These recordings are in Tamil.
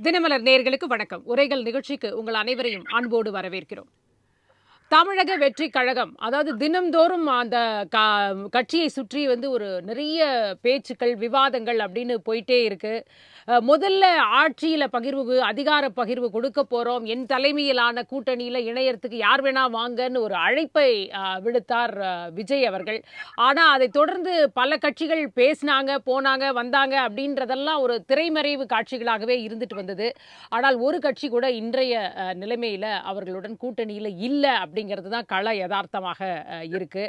தினமலர் நேயர்களுக்கு வணக்கம். உரைகள் நிகழ்ச்சிக்கு உங்கள் அனைவரையும் அன்போடு வரவேற்கிறோம். தமிழக வெற்றி கழகம் அதாவது தினம்தோறும் அந்த கட்சியை சுற்றி ஒரு நிறைய பேச்சுக்கள், விவாதங்கள் அப்படின்னு போயிட்டே இருக்கு. முதல்ல ஆட்சியில பகிர்வு, அதிகார பகிர்வு கொடுக்க போறோம். என் தலைமையிலான கூட்டணியில இணையறதுக்கு யார் வேணா வாங்கன்னு ஒரு அழைப்பை விடுத்தார் விஜய் அவர்கள். ஆனா அதைத் தொடர்ந்து பல கட்சிகள் பேசினாங்க, போனாங்க, வந்தாங்க அப்படின்றதெல்லாம் ஒரு திரைமறைவு காட்சிகளாகவே இருந்துட்டு வந்தது. ஆனால் ஒரு கட்சி கூட இன்றைய நிலைமையில அவர்களுடன் கூட்டணியில இல்ல அப்படிங்கிறது தான் கள யதார்த்தமாக இருக்கு.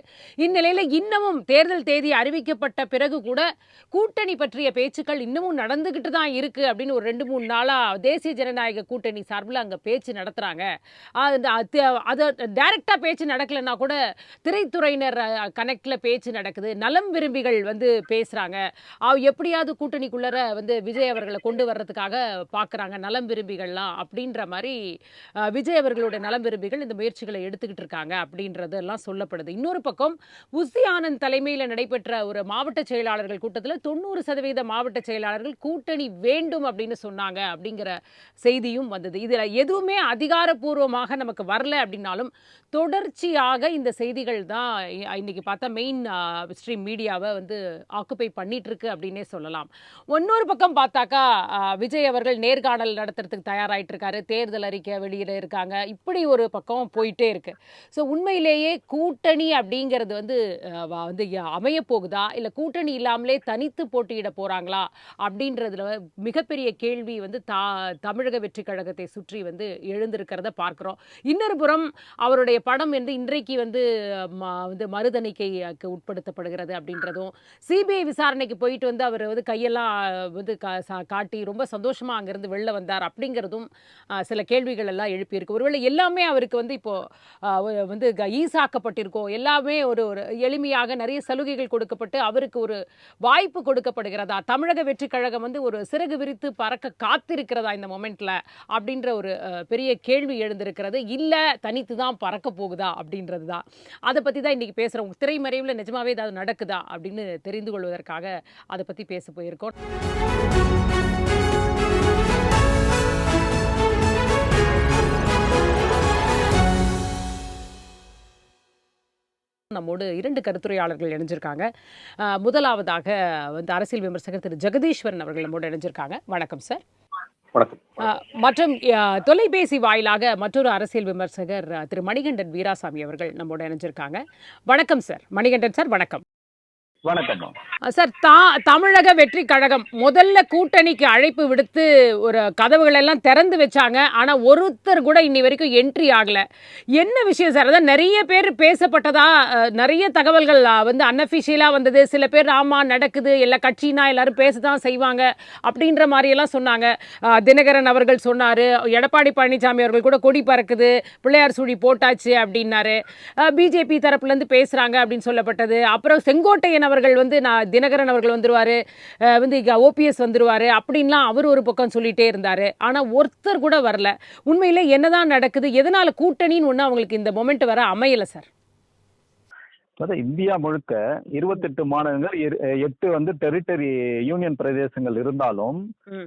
இந்நிலையில இன்னமும் தேர்தல் தேதி அறிவிக்கப்பட்ட பிறகு கூட கூட்டணி பற்றிய பேச்சுக்கள் இன்னமும் நடந்துகிட்டு தான் இருக்கு அப்படின்னு ஒரு 2-3 நாளா தேசிய ஜனநாயக கூட்டணி சார்பில் அங்க பேச்சு நடத்துறாங்க. அது டைரக்டா பேச்சு நடக்கலன்னா கூட திரைத்துறையினர் கனெக்ட்ல பேச்சு நடக்குது. நலம் விரும்பிகள் பேசுறாங்க. எப்படியாவது கூட்டணிக்குள்ளர விஜய் அவர்களை கொண்டு வர்றதுக்காக பாக்குறாங்க நலம் விரும்பிகள்லாம் அப்படின்ற மாதிரி விஜய் அவர்களுடைய நலம் விரும்பிகள் இந்த முயற்சிகளை எடுத்துக்கிட்டு இருக்காங்க அப்படின்றது எல்லாம் சொல்லப்படுது. இன்னொரு பக்கம் புசி ஆனந்த் தலைமையில் நடைபெற்ற ஒரு மாவட்ட செயலாளர்கள் கூட்டத்தில் 90% மாவட்ட செயலாளர்கள் கூட்டணி வேண்டும் அப்படின்னு சொன்னாங்க அப்படிங்கிற செய்தியும் வந்தது. இதுல எதுவுமே அதிகாரப்பூர்வமாக நமக்கு வரல அப்படின்னாலும் தொடர்ச்சியாக இந்த செய்திகள் தான் இன்னைக்கு பார்த்தா மெயின் ஸ்ட்ரீம் மீடியாவை ஆக்குபை பண்ணிட்டு இருக்கு அப்படின்னே சொல்லலாம். இன்னொரு பக்கம் பார்த்தாக்கா விஜய் அவர்கள் நேர்காணல் நடத்துறதுக்கு தயாராயிட்டு இருக்காரு. தேர்தல் அறிக்கை வெளியிட இருக்காங்க. இப்படி ஒரு பக்கம் போயிட்டே இருக்கு. ஸோ உண்மையிலேயே கூட்டணி அப்படிங்கிறது அமைய போகுதா இல்லை கூட்டணி இல்லாமலே தனித்து போட்டியிட போறாங்களா அப்படின்றதுல மிகப்பெரிய கேள்வி தமிழக வெற்றி கழகத்தை சுற்றி எழுந்திருக்கிறத பார்க்கிறோம். இன்னொரு புறம் அவருடைய படம் இன்றைக்கு மறுதணிக்கைக்கு உட்படுத்தப்படுகிறது அப்படின்றதும், சிபிஐ விசாரணைக்கு போயிட்டு அவர் கையெல்லாம் காட்டி ரொம்ப சந்தோஷமா அங்கிருந்து வெளில வந்தார் அப்படிங்கிறதும் சில கேள்விகள் எல்லாம் எழுப்பியிருக்கு. ஒருவேளை எல்லாமே அவருக்கு இப்போ ஈசாக்கப்பட்டிருக்கோ, எல்லாமே ஒரு ஒரு எளிமையாக நிறைய சலுகைகள் கொடுக்கப்பட்டு அவருக்கு ஒரு வாய்ப்பு கொடுக்கப்படுகிறதா, தமிழக வெற்றி கழகம் ஒரு சிறகு விரித்து பறக்க காத்திருக்கிறதா இந்த மொமெண்ட்ல அப்படின்ற ஒரு பெரிய கேள்வி எழுந்திருக்கிறது. இல்ல தனித்து தான் பறக்க போகுதா அப்படின்றது தான். அதை பத்தி தான் இன்னைக்கு பேசுறோம். திரைமறைவுல நிஜமாவே ஏதாவது நடக்குதா அப்படின்னு தெரிந்து கொள்வதற்காக அதை பத்தி பேச போயிருக்கோம். நம்மோடு 2 கருத்துரையாளர்கள் இணைஞ்சிருக்காங்க. முதலாவதாக அரசியல் விமர்சகர் திரு ஜெகதீஸ்வரன் அவர்கள் நம்மோடு இணைஞ்சிருக்காங்க. வணக்கம் சார். வணக்கம். மற்றும் தொலைபேசி வாயிலாக மற்றொரு அரசியல் விமர்சகர் திரு மணிகண்டன் வீராசாமி அவர்கள் நம்மோடு இணைஞ்சிருக்காங்க. வணக்கம் சார். மணிகண்டன் சார் வணக்கம். வணக்கம் சார். தமிழக வெற்றி கழகம் முதல்ல கூட்டணிக்கு அழைப்பு விடுத்து ஒரு கதவுகள் எல்லாம் திறந்து வச்சாங்க. ஆனா ஒருத்தர் கூட இன்னி வரைக்கும் என்ட்ரி ஆகல. என்ன விஷயம் சார்? அதான் நிறைய பேர் பேசப்பட்டதா, நிறைய தகவல்கள் அன்அஃபிஷியலா வந்தது. சில பேர் ஆமா நடக்குது, எல்லா கட்சினா எல்லாரும் பேசதான் செய்வாங்க அப்படின்ற மாதிரி எல்லாம் சொன்னாங்க. தினகரன் அவர்கள் சொன்னாரு, எடப்பாடி பழனிசாமி அவர்கள் கூட கொடி பறக்குது, பிள்ளையார் சுழி போட்டாச்சு அப்படின்னாரு. பிஜேபி தரப்புல இருந்து பேசுறாங்க அப்படின்னு சொல்லப்பட்டது. அப்புறம் செங்கோட்டையன் அவர்கள் தினகரன் அவர்கள் வந்துருவாரு, ஓபிஎஸ் வந்துருவாரு அப்படின்லாம் அவர் ஒரு பக்கம் சொல்லிட்டே இருந்தாரு. ஆனா ஒருத்தர் கூட வரல. உண்மையில என்னதான் நடக்குது, எதனால கூட்டணின்னு ஒண்ணு அவங்களுக்கு இந்த மொமெண்ட் வர அமையல சார்? இந்தியா முழுக்க 28 மாநிலங்கள், 8 டெரிட்டரி யூனியன் பிரதேசங்கள் இருந்தாலும்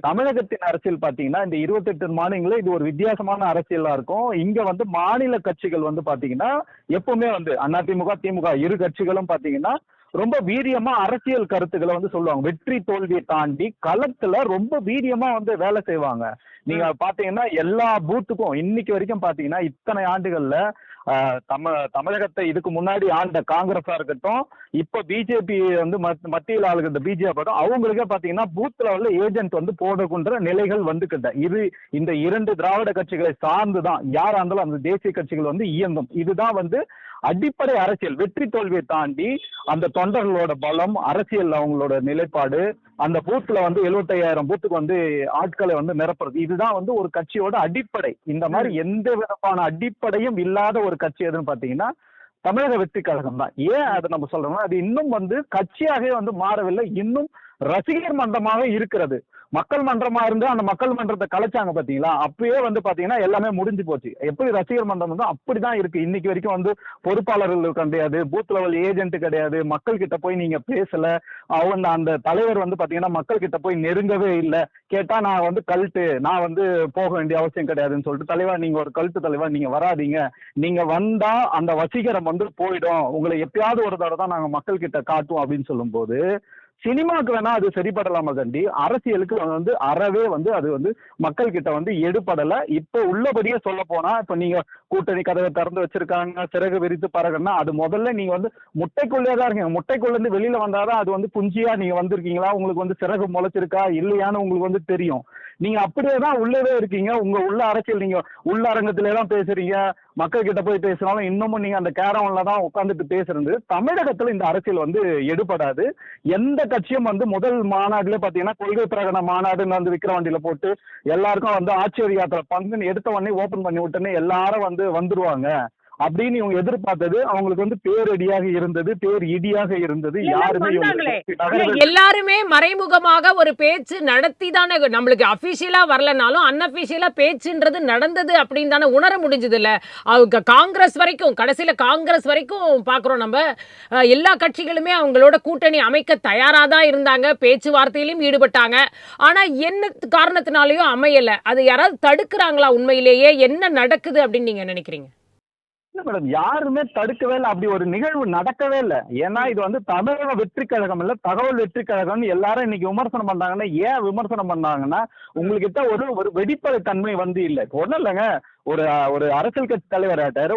தமிழகத்தின் அரசியல் பாத்தீங்கன்னா இந்த 28 மாநிலங்கள இது ஒரு வித்தியாசமான அரசியலா இருக்கும். இங்க மாநில கட்சிகள் பாத்தீங்கன்னா எப்பவுமே அதிமுக திமுக இரு கட்சிகளும் பாத்தீங்கன்னா ரொம்ப வீரியமா அரசியல் கருத்துக்களை சொல்லுவாங்க. வெற்றி தோல்வியை தாண்டி களத்துல ரொம்ப வீரியமா வேலை செய்வாங்க. நீங்க பாத்தீங்கன்னா எல்லா பூத்துக்கும் இன்னைக்கு வரைக்கும் பாத்தீங்கன்னா இத்தனை ஆண்டுகள்ல தமிழகத்தை இதுக்கு முன்னாடி ஆண்ட காங்கிரஸா இருக்கட்டும், இப்ப பிஜேபி மத்தியில் ஆளுகிற பிஜேபி அவங்களுக்கே பாத்தீங்கன்னா பூத் லெவல்ல ஏஜென்ட் போடக்குன்ற நிலைகள் வந்துகிட்ட இந்த 2 திராவிட கட்சிகளை சார்ந்துதான் யாரா இருந்தாலும் அந்த தேசிய கட்சிகள் இயங்கும். இதுதான் அடிப்படை அரசியல். வெற்றி தோல்வியை தாண்டி அந்த தொண்டர்களோட பலம், அரசியல் அவங்களோட நிலைப்பாடு, அந்த பூத்துல 75,000 பூத்துக்கு ஆட்களை நிரப்புறது, இதுதான் ஒரு கட்சியோட அடிப்படை. இந்த மாதிரி எந்த விதமான அடிப்படையும் இல்லாத ஒரு கட்சி எதுன்னு பாத்தீங்கன்னா தமிழக வெற்றி கழகம் தான். ஏன் அதை நம்ம சொல்றோம்னா அது இன்னும் கட்சியாகவே மாறவில்லை. இன்னும் ரசிகர் மன்றமாக இருக்கிறது. மக்கள் மன்றமா இருந்து அந்த மக்கள் மன்றத்தை கலைச்சாங்க பாத்தீங்களா, அப்பயே வந்து பாத்தீங்கன்னா எல்லாமே முடிஞ்சு போச்சு. எப்படி ரசிகர் மன்றம் வந்து அப்படிதான் இருக்கு இன்னைக்கு வரைக்கும். வந்து பொறுப்பாளர்கள் கிடையாது, பூத் லெவல் ஏஜென்ட் கிடையாது, மக்கள் கிட்ட போய் நீங்க பேசல, அவங்க அந்த தலைவர் வந்து பாத்தீங்கன்னா மக்கள் கிட்ட போய் நெருங்கவே இல்லை. கேட்டா நான் வந்து கல்ட்டு, நான் வந்து போக வேண்டிய அவசியம் கிடையாதுன்னு சொல்லிட்டு, தலைவா நீங்க ஒரு கல்ட்டு தலைவா, நீங்க வராதீங்க, நீங்க வந்தா அந்த வசீகரம் வந்து போயிடும், உங்களை எப்பயாவது ஒரு தடவை தான் நாங்க மக்கள் கிட்ட காட்டுவோம் அப்படின்னு சொல்லும் போது, சினிமாக்கு வேணா அது சரிப்படலாமா கண்டி, அரசியலுக்கு வந்து அறவே வந்து அது வந்து மக்கள் கிட்ட வந்து எடுபடல. இப்ப உள்ளபடியே சொல்ல போனா, இப்ப நீங்க கூட்டணி கதவை திறந்து வச்சிருக்காங்க, சிறகு விரித்து பறகுன்னா, அது முதல்ல நீங்க வந்து முட்டைக்குள்ளே தான் இருக்கீங்க. முட்டைக்குள்ள இருந்து வெளியில வந்தாதான் அது வந்து குஞ்சியா நீங்க வந்திருக்கீங்களா, உங்களுக்கு வந்து சிறகு முளைச்சிருக்கா இல்லையான்னு உங்களுக்கு வந்து தெரியும். நீங்க அப்படியே தான் உள்ளவே இருக்கீங்க. உங்க உள்ள அரசியல் நீங்க உள்ள அரங்கத்திலே தான் பேசுறீங்க. மக்கள் கிட்ட போய் பேசினாலும் இன்னமும் நீங்க அந்த கேரவன்ல தான் உட்கார்ந்துட்டு பேசுறது. தமிழகத்துல இந்த அரசியல் வந்து எடுபடாது. எந்த கட்சியும் வந்து முதல் மாநாடுல பாத்தீங்கன்னா கொள்கை பிரகடன மாநாடுன்னு வந்து விக்கிரவாண்டியில போட்டு எல்லாருக்கும் வந்து ஆட்சி யாத்திரை பங்குன்னு எடுத்த உடனே ஓபன் பண்ணி விட்டுன்னு எல்லாரும் வந்து வந்துருவாங்க அப்படின்னு இவங்க எதிர்பார்த்தது. அவங்களுக்கு வந்து பேரடியாக இருந்தது, பேர் இடியாக இருந்தது. யாருமே எல்லாருமே மறைமுகமாக ஒரு பேச்சு நடத்தி தானே, நம்மளுக்கு அபிஷியலா வரலனாலும் அன்அபிஷியலா பேச்சுன்றது நடந்தது அப்படின்னு தானே உணர முடிஞ்சது இல்ல. அவங்க காங்கிரஸ் வரைக்கும், கடைசியில காங்கிரஸ் வரைக்கும் பாக்குறோம் நம்ம. எல்லா கட்சிகளுமே அவங்களோட கூட்டணி அமைக்க தயாரா தான் இருந்தாங்க, பேச்சுவார்த்தையிலும் ஈடுபட்டாங்க. ஆனா என்ன காரணத்தினாலயும் அமையல. அது யாராவது தடுக்கிறாங்களா? உண்மையிலேயே என்ன நடக்குது அப்படின்னு நீங்க நினைக்கிறீங்க? மேடம், யாருமே தடுக்கவே இல்லை. அப்படி ஒரு நிகழ்வு நடக்கவே இல்லை. ஏன்னா இது வந்து தமிழக வெற்றி கழகம் இல்ல, தகவல் வெற்றி கழகம்னு எல்லாரும் இன்னைக்கு விமர்சனம் பண்றாங்கன்னா, ஏன் விமர்சனம் பண்ணாங்கன்னா, உங்ககிட்ட ஒரு வெளிப்படை தன்மை வந்து இல்லை. ஒண்ணும் இல்லைங்க, ஒரு ஒரு அரசியல் கட்சி தலைவர் ஆட்டாரு,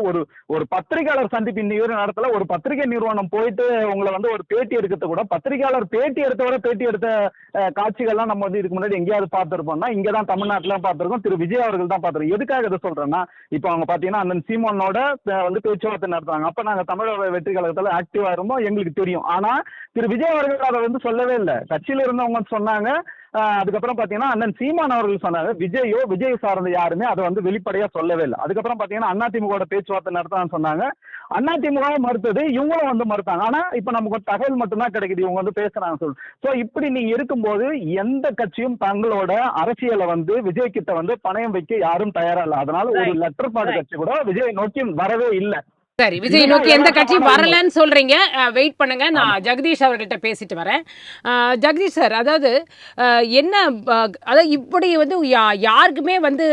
ஒரு பத்திரிகையாளர் சந்திப்பு இன்னைக்கு நடத்தல. ஒரு பத்திரிகை நிறுவனம் போயிட்டு உங்களை வந்து ஒரு பேட்டி எடுக்கிறது கூட, பத்திரிகையாளர் பேட்டி எடுத்த காட்சிகள்லாம் நம்ம வந்து இதுக்கு முன்னாடி எங்கேயாவது பார்த்திருப்போம்னா, இங்கதான் தமிழ்நாட்டுல பார்த்திருக்கோம். திரு விஜய் அவர்கள் தான் பார்த்திருக்கோம். எதுக்காக இதை சொல்றேன்னா, இப்ப அவங்க பாத்தீங்கன்னா அண்ணன் சீமானோட வந்து பேச்சுவார்த்தை நடத்துறாங்க. அப்ப நாங்க தமிழக வெற்றி கழகத்துல ஆக்டிவா இருந்தோம், எங்களுக்கு தெரியும். ஆனா திரு விஜய் அவர்கள் அதை வந்து சொல்லவே இல்லை. கட்சியில இருந்தவங்க சொன்னாங்க. அதுக்கப்புறம் பாத்தீங்கன்னா அண்ணன் சீமான் அவர்கள் சொன்னாங்க. விஜய் சார்ந்த யாருமே அதை வந்து வெளிப்படையா சொல்லவே இல்லை. அதுக்கப்புறம் பாத்தீங்கன்னா அதிமுக பேச்சுவார்த்தை நடத்தான்னு சொன்னாங்க. அதிமுக மறுத்தது, இவங்களும் வந்து மறுத்தாங்க. ஆனா இப்ப நமக்கு தகவல் மட்டும்தான் கிடைக்குது, இவங்க வந்து பேசுறாங்க சொல்லு. சோ இப்படி நீங்க இருக்கும்போது எந்த கட்சியும் தங்களோட அரசியலை வந்து விஜய் கிட்ட வந்து பணயம் வைக்க யாரும் தயாரா இல்லை. அதனால ஒரு லெட்டர் பாடு கட்சி கூட விஜய் நோக்கி வரவே இல்லை. சரி, விஜய் நோக்கி எந்த கட்சியும் வரலன்னு சொல்றீங்க. வெயிட் பண்ணுங்க, நான் ஜெகதீஷ் அவர்கள்ட்ட பேசிட்டு வரேன். ஜெகதீஷ் சார், அதாவது என்ன, அதாவது இப்படி வந்து யாருக்குமே வந்து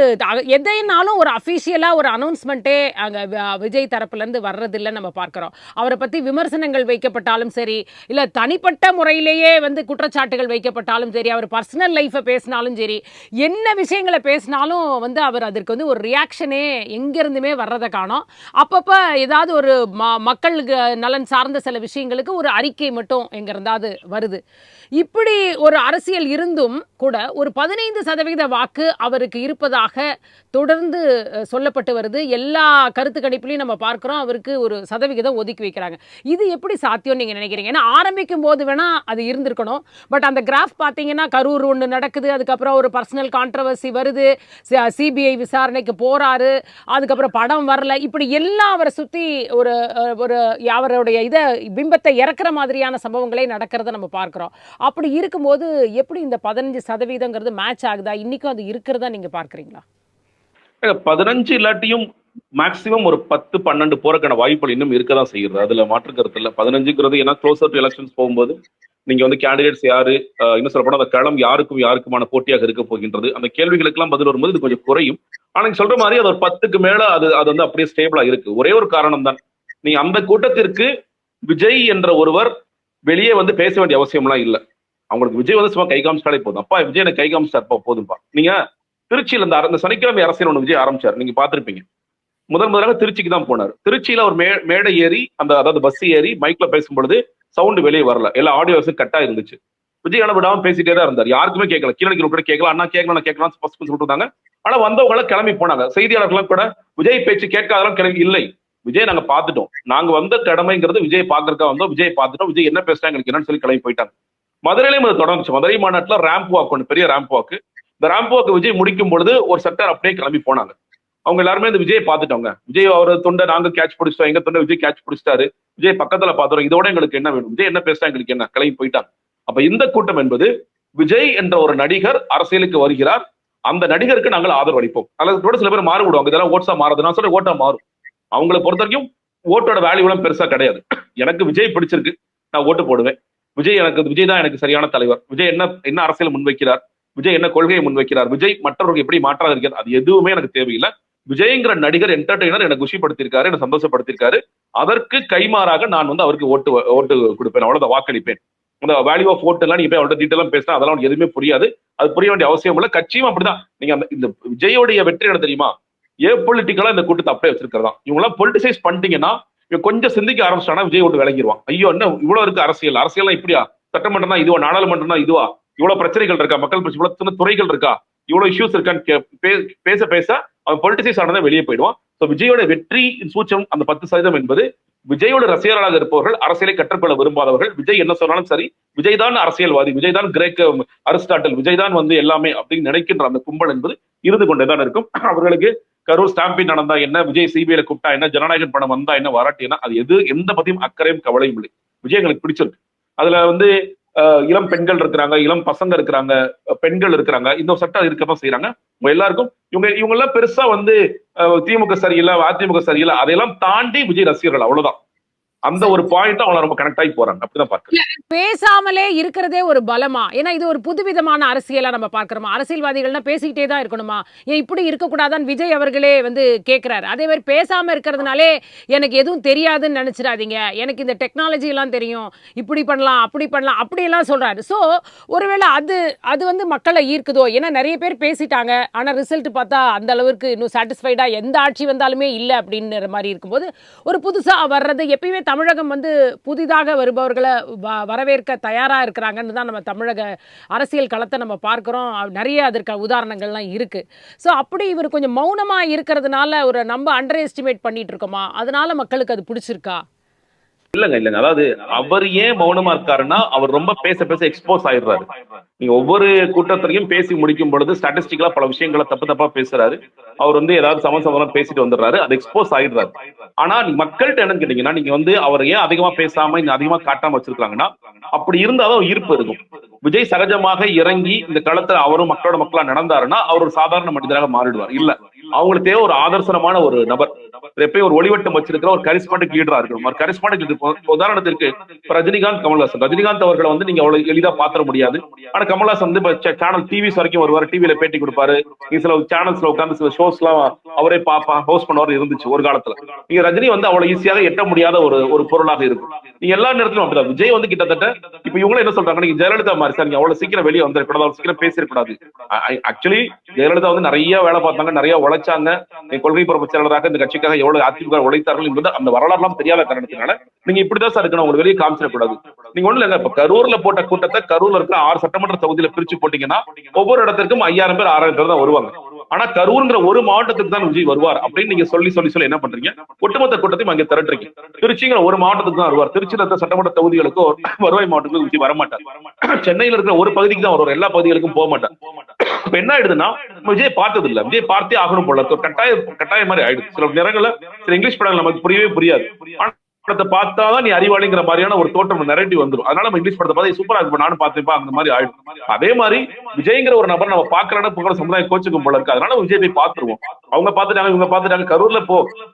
எதைனாலும் ஒரு அஃபிஷியலா ஒரு அனௌன்ஸ்மெண்ட்டே அங்கே விஜய் தரப்புலேருந்து வர்றதில்லை நம்ம பார்க்குறோம். அவரை பற்றி விமர்சனங்கள் வைக்கப்பட்டாலும் சரி, இல்லை தனிப்பட்ட முறையிலேயே வந்து குற்றச்சாட்டுகள் வைக்கப்பட்டாலும் சரி, அவர் பர்சனல் லைஃப்பை பேசினாலும் சரி, என்ன விஷயங்களை பேசினாலும் வந்து அவர் அதற்கு வந்து ஒரு ரியாக்ஷனே எங்கேருந்துமே வர்றதை காணோம். அப்பப்போ ஏதாவது ஒரு மக்களுக்கு நலன் சார்ந்த சில விஷயங்களுக்கு ஒரு அறிக்கை மட்டும் எங்க இருந்தாவது வருது. இப்படி ஒரு அரசியல் இருந்தும் கூட ஒரு 15% வாக்கு அவருக்கு இருப்பதாக தொடர்ந்து சொல்லப்பட்டு வருது. எல்லா கருத்து கணிப்புலையும் நம்ம பார்க்கிறோம், அவருக்கு ஒரு சதவிகிதம் ஒதுக்கி வைக்கிறாங்க. இது எப்படி சாத்தியம் நீங்க நினைக்கிறீங்க? ஏன்னா ஆரம்பிக்கும் போது வேணா அது இருந்திருக்கணும். பட் அந்த கிராஃப் பார்த்தீங்கன்னா, கரூர் ஒன்று நடக்குது, அதுக்கப்புறம் ஒரு பர்சனல் கான்ட்ரவர்சி வருது, சிபிஐ விசாரணைக்கு போறாரு, அதுக்கப்புறம் படம் வரல, இப்படி எல்லாம் அவரை சுற்றி ஒரு அவருடைய இதை பிம்பத்தை இறக்குற மாதிரியான சம்பவங்களே நடக்கிறத நம்ம பார்க்கிறோம். அப்படி இருக்கும்போது எப்படி இந்த 15% மேட்ச் ஆகுதா? இன்னைக்கும் அது இருக்கிறதா நீங்க பார்க்கறீங்களா? 15 இல்லாட்டியும் மேக்சிமம் ஒரு 10-12 போறதுக்கான வாய்ப்புகள் இன்னும் இருக்கதான் செய்யுது. அதுல மாற்று கருத்து இல்லை. 15ங்கிறது ஏன்னா க்ளோசர் டு எலெக்ஷன்ஸ் போகும்போது நீங்க வந்து கேண்டிடேட்ஸ் யாரு, இன்னும் சொல்ல போனா அந்த களம் யாருக்குமான போட்டியாக இருக்க போகின்றது, அந்த கேள்விகளுக்கெல்லாம் பதில் வரும்போது இது கொஞ்சம் குறையும். ஆனா நீங்க சொல்ற மாதிரி அது ஒரு 10க்கு மேல அது வந்து அப்படியே ஸ்டேபிளா இருக்கு. ஒரே ஒரு காரணம் தான், நீங்க அந்த கூட்டத்திற்கு விஜய் என்ற ஒருவர் வெளியே வந்து பேச வேண்டிய அவசியம்லாம் இல்லை. அவங்களுக்கு விஜய் வந்து சும்மா கை காமிச்சாலே போதும். அப்பா விஜய் எனக்கு கை காமிச்சார்ப்பா போதும்பா. நீங்க திருச்சியில இந்த சனிக்கிழமை அரசியல் ஒன்று விஜய் ஆரம்பிச்சார், நீங்க பாத்திருப்பீங்க. முதலாக திருச்சிக்கு தான் போனார். திருச்சியில ஒரு மேடை ஏறி அதாவது பஸ் ஏறி மைக்ல பேசும் பொழுது சவுண்ட் வெளியே வரல, எல்லா ஆடியோஸும் கட்டா இருந்துச்சு. விஜய் ஆனா விடாம பேசிட்டே தான் இருந்தார், யாருக்குமே கேட்கல. கீழே கூட கேட்கலாம், அண்ணா கேட்கலாம் சொல்லிட்டு இருந்தாங்க. ஆனா வந்தவங்க கிளம்பி போனாங்க. செய்தியாளர்களும் கூட விஜய் பேச்சு கேட்காதெல்லாம் கிளம்பி இல்லை, விஜய் நாங்க பாத்துட்டோம், நாங்க வந்த கடமைங்கிறது விஜய் பாக்குறதுக்காக வந்தோம், விஜய் பார்த்துட்டோம், விஜய் என்ன பேசுறாங்க எங்களுக்கு என்னன்னு சொல்லி கிளம்பி போயிட்டாங்க. மதுரையிலையும் அது தொடர்ந்துச்சு. மதுரை மாநாட்டுல ரேம்ப் வாக் ஒன்று, பெரிய ரேம்ப் வாக்கு. இந்த ரேம்ப் வாக்கு விஜய் முடிக்கும் பொழுது ஒரு செக்டர் அப்படியே கிளம்பி போனாங்க. அவங்க எல்லாருமே இந்த விஜய் பார்த்துட்டவங்க. விஜய் அவர் தொண்டை நாங்க கேட்ச் பிடிச்சிட்டோம், எங்க தொண்டை விஜய் கேட்ச் பிடிச்சிட்டாரு, விஜய் பக்கத்துல பாத்துறோம், இதோட எங்களுக்கு என்ன வேணும், விஜய் என்ன பேசுறா எங்களுக்கு என்ன, கிளம்பி போயிட்டாங்க. அப்ப இந்த கூட்டம் என்பது விஜய் என்ற ஒரு நடிகர் அரசியலுக்கு வருகிறார், அந்த நடிகருக்கு நாங்கள் ஆதரவு அளிப்போம். அல்லது சில பேர் மாறுவிடுவாங்க, இதெல்லாம் ஓட்ஸா மாறுது, நான் சொல்ற ஓட்டா மாறும். அவங்களை பொறுத்த வரைக்கும் ஓட்டோட வேல்யூ எல்லாம் பெருசா கிடையாது. எனக்கு விஜய் பிடிச்சிருக்கு, நான் ஓட்டு போடுவேன். விஜய் தான் எனக்கு சரியான தலைவர். விஜய் என்ன அரசியல் முன்வைக்கிறார், விஜய் என்ன கொள்கையை முன்வைக்கிறார், விஜய் மற்றவர்கள் எப்படி மாற்றாக இருக்கிறார், அது எதுவுமே எனக்கு தேவையில்லை. விஜய்ங்கிற நடிகர் என்டர்டெய்னர் எனக்கு குஷிப்படுத்திருக்காரு, எனக்கு சந்தோஷப்படுத்திருக்காரு. அதற்கு கைமாறாக நான் அவருக்கு ஓட்டு கொடுப்பேன், அவ்வளவுதான், வாக்களிப்பேன். அந்த வேல்யூ ஆஃப் ஓட்டு எல்லாம் நீங்க போய் அவர்கிட்ட டீட்டெயிலாம் பேசினா அதெல்லாம் எதுவுமே புரியாது. அது புரிய வேண்டிய அவசியம் இல்லை. கட்சியும் அப்படிதான். நீங்க இந்த விஜயோடைய வெற்றி என்ன தெரியுமா? பொலிட்டிக்கலா இந்த கூட்டத்தை அப்படியே வச்சிருக்கிறதா. இவங்க எல்லாம் பொலிட்டிசைஸ் பண்ணிட்டீங்கன்னா இவங்க கொஞ்சம் சிந்திக்க ஆரம்பிச்சானா விஜய் ஓட்டு விலகிடுவான். ஐயோ என்ன இவ்வளவு இருக்கு அரசியல் இப்படியா, சட்டமன்றம்னா இதுவா, நாடாளுமன்றம்னா இதுவா, இவ்வளவு பிரச்சனைகள் இருக்கா, மக்கள் பிரச்சனை இவ்வளவு துறைகள் இருக்கா, இவ்வளவு இஷ்யூஸ் இருக்கான்னு பேச பேச அவன் பொலிட்டிசைஸ் ஆனதை வெளியே போயிடுவான். விஜயோட வெற்றி சூச்சம் அந்த 10% என்பது விஜயோட ரசிகர்களாக இருப்பவர்கள், அரசியலை கற்றுக்கொள்ள விரும்பாதவர்கள், விஜய் என்ன சொன்னாலும் சரி, விஜய் தான் அரசியல்வாதி, விஜய் தான் கிரேக்க அரிஸ்டாட்டல், விஜய் தான் எல்லாமே அப்படின்னு நினைக்கின்ற அந்த கும்பல் என்பது இருந்து கொண்டேதான் இருக்கும். அவர்களுக்கு கரூர் ஸ்டாம்பிங் நடந்தா என்ன, விஜய் சிபிஐல கூப்பிட்டா என்ன, ஜனநாயகன் படம் வந்தா என்ன, வராட்டி என்ன, அது எந்த பத்தியும் அக்கறையும் கவலையும் இல்லை. விஜய் எங்களுக்கு பிடிச்சிருக்கு. அதுல இளம் பெண்கள் இருக்கிறாங்க, இளம் பசங்க இருக்கிறாங்க, பெண்கள் இருக்கிறாங்க, இந்த சட்டம் இருக்கதான் செய்யறாங்க. எல்லாருக்கும் இவங்க எல்லாம் பெருசா திமுக சரியில்லை, அதிமுக சரியில்லை, அதையெல்லாம் தாண்டி விஜய் ரசிகர்கள், அவ்வளவுதான். அந்த ஒரு பாயிண்ட் அவங்க ரொம்ப கனெக்ட் ஆகி போறாங்க. அப்படிதான் பார்க்கிறேன். பேசாமலே இருக்கிறதே ஒரு பலமா? ஏன்னா இது ஒரு புதுவிதமான அரசியலா நம்ம பார்க்கிறோமா? அரசியல்வாதிகள்னா பேசிக்கிட்டே தான் இருக்கணுமா? ஏன் இப்படி இருக்கக்கூடாதான்னு விஜய் அவர்களே கேட்கிறாரு. அதே மாதிரி பேசாம இருக்கிறதுனாலே எனக்கு எதுவும் தெரியாதுன்னு நினைச்சிடாதீங்க, எனக்கு இந்த டெக்னாலஜி எல்லாம் தெரியும், இப்படி பண்ணலாம் அப்படி பண்ணலாம் அப்படியெல்லாம் சொல்றாரு. ஸோ ஒருவேளை அது மக்களை ஈர்க்குதோ? ஏன்னா நிறைய பேர் பேசிட்டாங்க, ஆனா ரிசல்ட் பார்த்தா அந்த அளவுக்கு இன்னும் சாட்டிஸ்ஃபைடா எந்த ஆட்சி வந்தாலுமே இல்லை அப்படின்ற மாதிரி இருக்கும்போது ஒரு புதுசா வர்றது, எப்பயுமே தமிழகம் புதிதாக வருபவர்களை வரவேற்க தயாரா இருக்கிறாங்கன்னு தான் நம்ம தமிழக அரசியல் களத்தை நம்ம பார்க்கிறோம். நிறைய அதற்கு உதாரணங்கள்லாம் இருக்கு. ஸோ அப்படி இவர் கொஞ்சம் மௌனமா இருக்கிறதுனால நம்ம அண்டர் எஸ்டிமேட் பண்ணிட்டு இருக்கோமா? அதனால மக்களுக்கு அது பிடிச்சிருக்கா? இல்லங்க. அதாவது அவர் ஏன் மௌனமா இருக்காருன்னா, அவர் ரொம்ப பேச எக்ஸ்போஸ் ஆயிடுறாரு. நீங்க ஒவ்வொரு கூட்டத்திலையும் பேசி முடிக்கும் பொழுது ஸ்டாட்டிஸ்டிக்கலா பல விஷயங்களை தப்பா பேசுறாரு. அவர் ஏதாவது சமசமரம் பேசிட்டு வந்துடுறாரு, அது எக்ஸ்போஸ் ஆயிடுறாரு. ஆனா மக்கள்கிட்ட என்னன்னு கேட்டீங்கன்னா, நீங்க அவர் ஏன் அதிகமா பேசாம அதிகமா காட்டாம வச்சிருக்காங்கன்னா, அப்படி இருந்தாலும் ஈர்ப்பு இருக்கும். விஜய் சகஜமாக இறங்கி இந்த களத்துல அவரும் மக்களா நடந்தாருன்னா அவர் ஒரு சாதாரண மனிதராக மாறிடுவார். இல்ல, அவங்களுக்கு தேவை ஒரு ஆதர்சனமான ஒரு நபர், எப்பயும் ஒரு ஒளிவட்டம் வச்சிருக்கிற ஒரு கரிஸ்மாட்டிக் லீடரா இருக்கணும். ஒரு கரிஸ்மாட்டிக் உதாரணத்திற்கு ரஜினிகாந்த், கமல்ஹாசன் அவர்களை நீங்க அவ்வளவு எளிதா பாத்திர முடியாது. ஆனா கமல்ஹாசன் சேனல் டிவிஸ் வரைக்கும் வருவாரு, டிவில பேட்டி கொடுப்பாரு, சில சேனல்ஸ்ல உட்கார்ந்து சில ஷோஸ் எல்லாம் அவரே ஹோஸ்ட் பண்ணுவாரு இருந்துச்சு ஒரு காலத்துல. நீங்க ரஜினி அவ்வளவு ஈஸியாக எட்ட முடியாத ஒரு பொருளாக இருக்கும். நீங்க எல்லா நேரத்திலும் அப்படிதான். விஜய் கிட்டத்தட்ட இப்ப இவங்களும் என்ன சொல்றாங்க, நீங்க ஜெயலலிதா மாதிரி சார், நீங்க அவ்வளவு சீக்கிரம் வெளியே வந்துடக்கூடாது, அவ்வளவு சீக்கிரம் பேசிடக்கூடாது. ஆக்சுவலி ஜெயலலிதா நிறைய வேலை பார்த்தாங்க, நிறைய உழைச்சாங்க, கொள்கை பரப்பு செயலராக இந்த கட்சிக்காக எவ்வளவு அதிமுக உழைத்தார்கள் என்பது அந்த வரலாறுலாம் தெரியாத காரணத்தினால நீங்க இப்படிதான் சார் இருக்கணும், உங்களுக்கு வெளியே காமிச்சிடக்கூடாது. நீங்க ஒண்ணு இல்லைங்க, இப்ப கரூர்ல போட்ட கூட்டத்தை கரூர்ல இருக்கிற 6 சட்டமன்ற தொகுதியில பிரிச்சு போட்டீங்கன்னா ஒவ்வொரு இடத்திற்கும் 5000 பேர் 6000 பேர் தான் வருவாங்க. ஆனா கரூர்ங்கிற ஒரு மாவட்டத்துக்கு தான் விஜய் வருவார் அப்படின்னு நீங்க சொல்லி என்ன பண்றீங்க? ஒட்டுமொத்த கூட்டத்தையும் அங்க திரட்டுறீங்க. திருச்சிங்கிற ஒரு மாவட்டத்துக்கு தான் வருவார். திருச்சியில இருக்கிற சட்டமன்ற தொகுதிகளுக்கு வருவாய் மாவட்டத்துக்கு விஜய் வரமாட்டார். சென்னையில இருக்கிற ஒரு பகுதிக்கு தான் வருவார், எல்லா பகுதிகளுக்கும் போக மாட்டார். இப்ப என்ன ஆயிடுதுன்னா, விஜய் பார்த்தது இல்ல, விஜய் பார்த்தே ஆகணும் போல கட்டாயம் மாதிரி ஆயிடுது. சில நேரங்கள்ல சில இங்கிலீஷ் படங்கள் நமக்கு புரியவே புரியாது, படத்தை பார்த்தாதான் நீ அறிவாளிங்கிற மாதிரியான ஒரு தோட்டம் நரேட்டிவ் வந்துடும். அதனால நம்ம இங்கிலீஷ் படத்தை பார்த்து சூப்பரா இருக்கும், நானும் பார்த்துப்பா அந்த மாதிரி ஆயிடும். அதே மாதிரி விஜய்ங்கிற ஒரு நபர் நம்ம பாக்குறோம்னா சமுதாயம் கோச்சுக்கும் போல இருக்கு. அதனால விஜய் போய் பார்த்துருவோம். அவங்க பார்த்துட்டாங்க, இவங்க பார்த்துட்டாங்க, கரூர்ல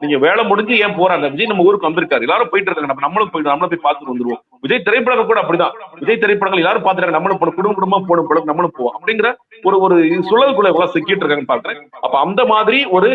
நீங்க வேலை முடிஞ்சு ஏன் போறாங்க, விஜய் நம்ம ஊருக்கு வந்திருக்காரு, எல்லாரும் போயிட்டு இருக்காங்க, நம்மளும் போய் பார்த்துட்டு வந்துருவோம். விஜய் திரைப்படங்கள் கூட அப்படிதான். விஜய் திரைப்படங்கள் எல்லாரும் பார்த்துட்டாங்க, நம்மளும் குடும்பமா போடும் போல நம்மளும் போவோம் அப்படிங்கிற ஒரு சுழலுக்குள்ள சிக்கிட்டு இருக்காங்கன்னு பாக்குறேன். அப்ப அந்த மாதிரி ஒரு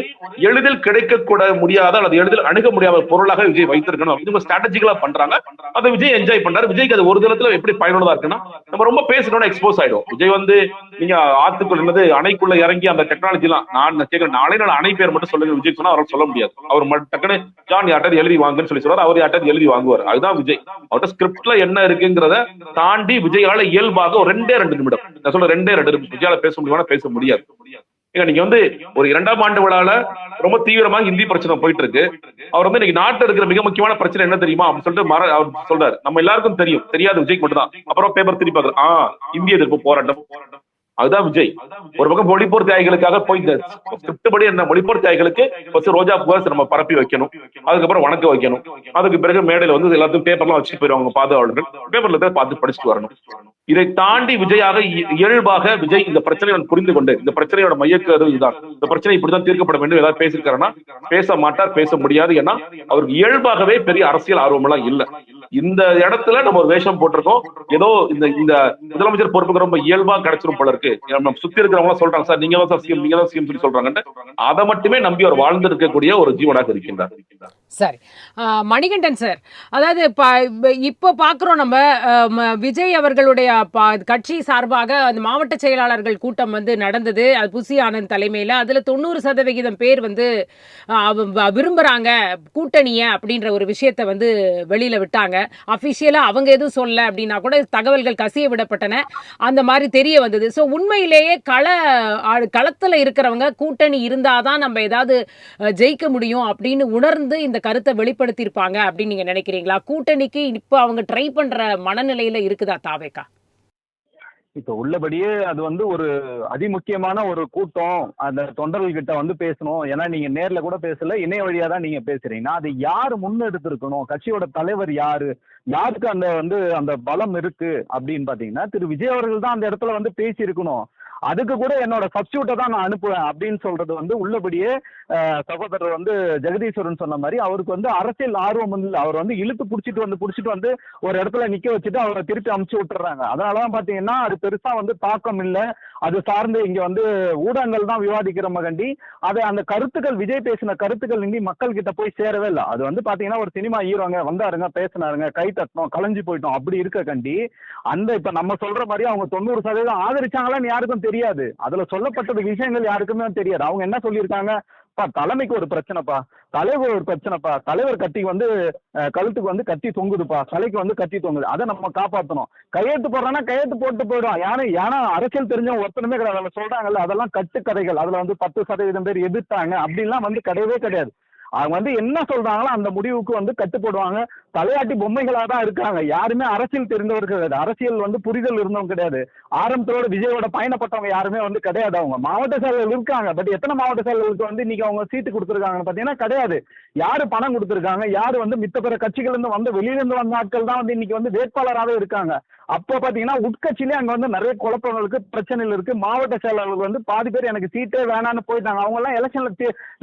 எளிதில் கிடைக்க முடியாத அல்லது எளிதில் அணுக முடியாத பொருளாக விஜய் வைத்திருக்கணும். இது ஸ்ட்ராட்டஜிக்கலா பண்றாங்க, அதை விஜய் என்ஜாய் பண்றாரு. விஜய்க்கு அது ஒரு தளத்துல எப்படி பயனுள்ளதா இருக்குன்னா, நம்ம ரொம்ப பேசணும்னா எக்ஸ்போஸ் ஆயிடும். விஜய் நீங்க ஆத்துக்குள்ள அணைக்குள்ள இறங்கி அந்த டெக்னாலஜி எல்லாம் நான் கேட்கிறேன், நாளை அணை பேர் மட்டும் சொல்லுங்க விஜய் சொன்னா அவரால் சொல்ல முடியாது. அவர் டக்குன்னு ஜான் யார்ட்டாவது எழுதி வாங்குன்னு சொல்றாரு, அவர் யார்ட்டாவது எழுதி வாங்குவார். அதுதான் விஜய். அவர்கிட்ட ஸ்கிரிப்ட்ல என்ன இருக்குங்கிறத தாண்டி விஜயால இயல்பாக ஒரு 2 நிமிடம், நான் சொல்ல 2 நிமிடம் விஜயால பேச முடியுமா? பேச முடியாது. நீங்க ஒரு 2ஆம் ஆண்டு விழால ரொம்ப தீவிரமாக ஹிந்தி பிரச்சனை போயிட்டு இருக்கு. அவர் இன்னைக்கு நாட்டில் இருக்கிற மிக முக்கியமான பிரச்சனை என்ன தெரியுமா அப்படின்னு சொல்லிட்டு அவர் சொல்றாரு. நம்ம எல்லாருக்கும் தெரியாது, விஜய்க்கு மட்டும் தான். அப்புறம் பேப்பர் திருப்பி பார்க்கறோம், இந்திய எதிர்ப்பு போராட்டம். அதுதான் விஜய். ஒரு பக்கம் மொழிப்போர் தியாகிகளுக்காக போய் இந்த ஸ்கிரிப்ட் படி என்ன மொழிப்போர் தியாகிகளுக்கு ஃபர்ஸ்ட் ரோஜா பூவை நம்ம பரப்பி வைக்கணும், அதுக்கப்புறம் வணக்க வைக்கணும், அதுக்கு பிறகு மேடையில வந்து எல்லாத்தையும் பேப்பர்லாம் வச்சு போயிருவாங்க பாதுகாவலர்கள், பேப்பர்ல தான் பார்த்து படிச்சுட்டு வரணும். இதை தாண்டி விஜயாக இயல்பாக விஜய் இந்த பிரச்சனையை புரிந்து கொண்டு இந்த பிரச்சனையோட மையக்கரு இதுதான், இந்த பிரச்சனை இப்படிதான் தீர்க்கப்பட வேண்டும் ஏதாவது பேசியிருக்காருன்னா பேச மாட்டார், பேச முடியாது. ஏன்னா அவருக்கு இயல்பாகவே பெரிய அரசியல் ஆர்வம் எல்லாம் இல்ல. இந்த இடத்துல நம்ம ஒரு வேஷம் போட்டிருக்கோம், ஏதோ இந்த இந்த முதலமைச்சர் பொறுப்புக்கு ரொம்ப இயல்பா கிடைச்சிரும் போல இருக்கு. நம்ம சுத்தி இருக்கிறவங்க சொல்றாங்க சார் நீங்க தான் சிஎம், நீங்க தான் சிஎம் சொல்லி சொல்றாங்க, அதை மட்டுமே நம்பி அவர் வாழ்ந்து இருக்கக்கூடிய ஒரு ஜீவனாக இருக்கின்றார். சரி, மணிகண்டன் சார், அதாவது இப்போ பார்க்குறோம் நம்ம விஜய் அவர்களுடைய கட்சி சார்பாக அந்த மாவட்ட செயலாளர்கள் கூட்டம் வந்து நடந்தது, அது புசி ஆனந்த் தலைமையில். அதில் 90% பேர் வந்து விரும்புகிறாங்க கூட்டணியை அப்படின்ற ஒரு விஷயத்தை வந்து வெளியில் விட்டாங்க. அஃபிஷியலாக அவங்க எதுவும் சொல்ல அப்படின்னா கூட தகவல்கள் கசிய விடப்பட்டன, அந்த மாதிரி தெரிய வந்தது. ஸோ உண்மையிலேயே களத்தில் இருக்கிறவங்க கூட்டணி இருந்தாதான் நம்ம ஏதாவது ஜெயிக்க முடியும் அப்படின்னு உணர்ந்து இந்த கருத்தை வெளிப்படுத்தியிருப்பாங்க அப்படின்னு நீங்க நினைக்கிறீங்களா? கூட்டணிக்கு இப்போ அவங்க ட்ரை பண்ற மனநிலையில இருக்குதா தாவேகா? இப்ப உள்ளபடியே அது வந்து ஒரு அதிமுக்கியமான ஒரு கூட்டம், அந்த தொண்டர்கள் கிட்ட வந்து பேசணும். ஏன்னா நீங்க நேர்ல கூட பேசல, இணைய வழியா தான் நீங்க பேசுறீங்கன்னா அது யாரு முன்னெடுத்து இருக்கணும், கட்சியோட தலைவர் யாரு, யாருக்கு அந்த வந்து அந்த பலம் இருக்கு அப்படின்னு பாத்தீங்கன்னா திரு விஜய் அவர்கள் தான் அந்த இடத்துல வந்து பேசி இருக்கணும். அதுக்கு கூட என்னோட சப்ஸ்டியூட்டை தான் நான் அனுப்புவேன் அப்படின்னு சொல்றது வந்து உள்ளபடியே சகோதரர் வந்து ஜெகதீஸ்வரன் சொன்ன மாதிரி அவருக்கு வந்து அரசியல் ஆர்வம் இல்லை. அவர் வந்து இழுத்து புடிச்சிட்டு வந்து ஒரு இடத்துல நிக்க வச்சுட்டு அவரை திருப்பி அமுச்சு விட்டுறாங்க. அதனாலதான் பாத்தீங்கன்னா அது பெருசா வந்து தாக்கம் இல்லை. அது சார்ந்து இங்க வந்து ஊடகங்கள் தான் விவாதிக்கிற மகண்டி அது அந்த கருத்துக்கள் விஜய் பேசின கருத்துக்கள் இனி மக்கள் கிட்ட போய் சேரவே இல்லை. அது வந்து பாத்தீங்கன்னா ஒரு சினிமா ஹீரோங்க வந்தாருங்க பேசினாருங்க கை தட்டணும் கலைஞ்சு போயிட்டோம் அப்படி இருக்க கண்டி அந்த இப்ப நம்ம சொல்ற மாதிரி அவங்க 90% ஆதரிச்சாங்களான்னு யாருக்கும் தெரியாது. அதுல சொல்லப்பட்டது விஷயங்கள் யாருக்குமே தெரியாது. அவங்க என்ன சொல்லியிருக்காங்க, தலைமைக்கு ஒரு பிரச்சனைப்பா, தலைவர் ஒரு பிரச்சனைப்பா, தலைவர் கட்டி வந்து கழுத்துக்கு வந்து கத்தி தொங்குதுப்பா, தலைக்கு வந்து கத்தி தொங்குது, அதை நம்ம காப்பாற்றணும். கையெழுத்து போடுறோன்னா கையெழுத்து போட்டு போயிடும். ஏன்னா அரசியல் தெரிஞ்சவங்க ஒருத்தனுமே கிடையாது. அதில் சொல்றாங்கல்ல அதெல்லாம் கட்டுக்கதைகள். அதுல வந்து 10% பேர் எதிர்த்தாங்க அப்படின்லாம் வந்து கிடையவே கிடையாது. அவங்க வந்து என்ன சொல்றாங்களோ அந்த முடிவுக்கு வந்து கட்டுப்படுவாங்க. தலையாட்டி பொம்மைகளா தான் இருக்காங்க. யாருமே அரசியல் தெரிந்தவர்கள் கிடையாது, அரசியல் வந்து புரிதல் இருந்தவங்க கிடையாது. ஆரம்பத்தோட விஜயோட பயணப்பட்டவங்க யாருமே வந்து கிடையாது. அவங்க மாவட்ட செயலர்கள் இருக்காங்க, பட் எத்தனை மாவட்ட செயலர்களுக்கு வந்து இன்னைக்கு அவங்க சீட்டு கொடுத்துருக்காங்கன்னு பாத்தீங்கன்னா கிடையாது. யாரு பணம் கொடுத்துருக்காங்க, யாரு வந்து மித்த பிற கட்சிகள் இருந்து வந்து வெளியிலிருந்து வந்த ஆட்கள் தான் வந்து இன்னைக்கு வந்து வேட்பாளராகவே இருக்காங்க. அப்போ பாத்தீங்கன்னா உட்கட்சியிலே அங்க வந்து நிறைய குழப்பங்களுக்கு பிரச்சனைகள் இருக்கு. மாவட்ட செயலாளர்கள் வந்து பாதி பேர் எனக்கு சீட்டே வேணான்னு போயிட்டாங்க. அவங்க எல்லாம் எலெக்ஷன்ல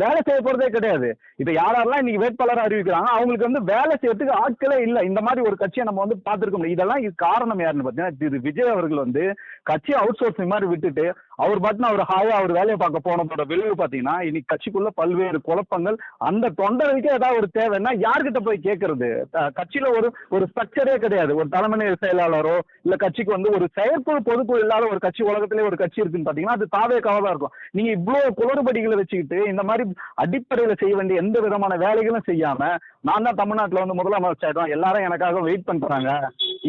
வேலை செய்ய போறதே கிடையாது. இப்ப யாரெல்லாம் இன்னைக்கு வேட்பாளர் அறிவிக்கிறாங்க அவங்களுக்கு வந்து வேலை செய்யறதுக்கு ஆட்களே இல்ல. இந்த மாதிரி ஒரு கட்சியை நம்ம வந்து பார்த்திருக்க முடியும். இதெல்லாம் இது காரணம் யாருன்னு பாத்தீங்கன்னா திரு விஜய் அவர்கள் வந்து கட்சியை அவுட் சோர்சிங் மாதிரி விட்டுட்டு அவர் பாட்டுன்னு அவர் ஹாயா அவர் வேலையை பார்க்க போனதோட விளைவு பாத்தீங்கன்னா இன்னைக்கு கட்சிக்குள்ள பல்வேறு குழப்பங்கள். அந்த தொண்டர்களுக்கே ஏதாவது ஒரு தேவைன்னா யார்கிட்ட போய் கேட்கறது? கட்சியில ஒரு ஸ்ட்ரக்சரே கிடையாது. ஒரு தலைமை செயலாளரோ இல்ல கட்சிக்கு வந்து ஒரு செயற்குழு பொதுக்குழு இல்லாத ஒரு கட்சி உலகத்திலே ஒரு கட்சி இருக்குன்னு பாத்தீங்கன்னா அது தாவேகாவா தான் இருக்கும். நீங்க இவ்வளவு குளறுபடிகளை வச்சுக்கிட்டு இந்த மாதிரி அடிப்படையில செய்ய வேண்டிய எந்த விதமான வேலைகளும் செய்யாம நான் தான் தமிழ்நாட்டுல வந்து முதலமைச்சர் எல்லாரும் எனக்காக வெயிட் பண்றாங்க,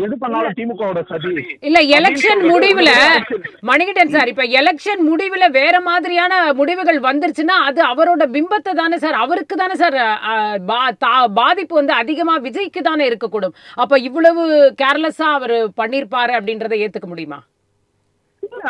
எது பண்ணாலும் திமுகவோட சதி இல்ல. எலெக்ஷன் முடிவுல மணிகண்டன் சார், இப்ப எலெக்ஷன் முடிவுல வேற மாதிரியான முடிவுகள் வந்துருச்சுன்னா அது அவரோட பிம்பத்தை தானே சார், அவருக்கு தானே சார் பாதிப்பு வந்து அதிகமா விஜய்க்கு தானே இருக்கக்கூடும். அப்ப இவ்வளவு கேர்லெஸ்ஸா அவர் பண்ணிருப்பாரு அப்படின்றத ஏத்துக்க முடியுமா?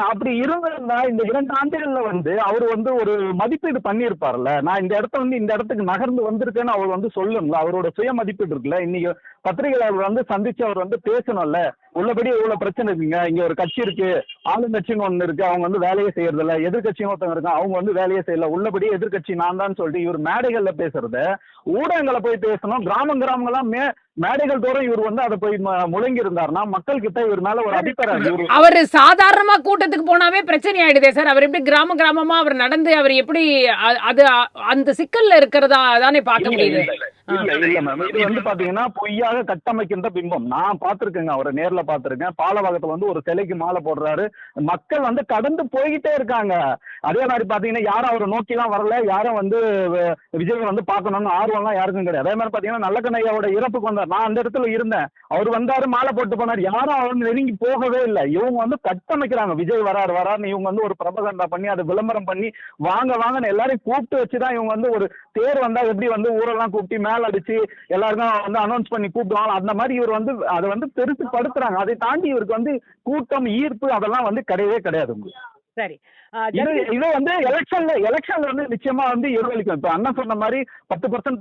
அப்படி இருந்திருந்தா இந்த 2 ஆண்டுகள்ல வந்து அவர் வந்து ஒரு மதிப்பீடு பண்ணியிருப்பார்ல. நான் இந்த இடத்த வந்து இந்த இடத்துக்கு நகர்ந்து வந்திருக்கேன்னு அவர் வந்து சொல்லுங்களா. அவரோட சுய மதிப்பீடு இருக்குல்ல. இன்னைக்கு பத்திரிகையாளர் வந்து சந்திச்சு அவர் வந்து பேசணும்ல. உள்ளபடி இவ்வளவு பிரச்சனை இருக்குங்க, இங்க ஒரு கட்சி இருக்கு, ஆளுங்கட்சின்னு ஒண்ணு இருக்கு, அவங்க வந்து வேலையே செய்யறது இல்ல, எதிர்கட்சின்னு ஒருத்தவங்க இருக்காங்க அவங்க வந்து வேலையே செய்யல, உள்ளபடி எதிர்கட்சி நான் தான் சொல்லிட்டு இவர் மேடைகள்ல பேசுறத ஊடகங்களை போய் பேசணும். கிராமங்கள்லாம் மேடைகள் தோறும் இவர் வந்து அதை போய் முழங்கி இருந்தாருன்னா மக்கள் கிட்ட இவர் மேல ஒரு அபிப்பிராயம். அவர் சாதாரணமா கூட்டத்துக்கு போனாவே பிரச்சனை ஆயிடுதே சார். அவர் எப்படி கிராமமா அவர் நடந்து அவர் எப்படி அது அந்த சிக்கல்ல இருக்கிறதா தானே பார்க்க முடியுது. இல்ல மேம், இது வந்து பாத்தீங்கன்னா பொய்யாக கட்டமைக்கின்ற பிம்பம். நான் பாத்திருக்கேங்க, அவரை நேர்ல பாத்திருக்கேன். பாலவாக்கத்துல வந்து ஒரு சிலைக்கு மாலை போடுறாரு, மக்கள் வந்து கடந்து போய்கிட்டே இருக்காங்க. அதே மாதிரி பாத்தீங்கன்னா யாரும் அவரை நோக்கி எல்லாம் வரல, யாரும் வந்து விஜய் வந்து பாக்கணும்னு ஆர்வம்லாம் யாருக்கும் கிடையாது. அதே மாதிரி பாத்தீங்கன்னா நல்லக்கண்ணையாவோட இறப்புக்கு வந்தார், நான் அந்த இடத்துல இருந்தேன், அவர் வந்தாரு மாலை போட்டு போனார், யாரும் அவர் நெருங்கி போகவே இல்லை. இவங்க வந்து கட்டமைக்கிறாங்க, விஜய் வராருன்னு இவங்க வந்து ஒரு பிரபகண்டா பண்ணி அதை விளம்பரம் பண்ணி வாங்கன்னு எல்லாரையும் கூப்பிட்டு வச்சுதான் இவங்க வந்து ஒரு தேர் வந்தா எப்படி வந்து ஊரெல்லாம் கூப்பிட்டு மேல அடிச்சு எல்லாருக்கும் வந்து அனௌன்ஸ் பண்ணி கூப்பிடுவாங்க, அந்த மாதிரி இவர் வந்து அதை வந்து பெருசு படுத்துறாங்க. அதை தாண்டி இவருக்கு வந்து கூட்டம் ஈர்ப்பு அதெல்லாம் வந்து கிடையவே கிடையாது உங்களுக்கு. சரி. இது இது வந்து எலெக்ஷன்ல வந்து நிச்சயமா வந்து எதிரொலிக்கும். இப்ப அண்ணன் சொன்ன மாதிரி 10%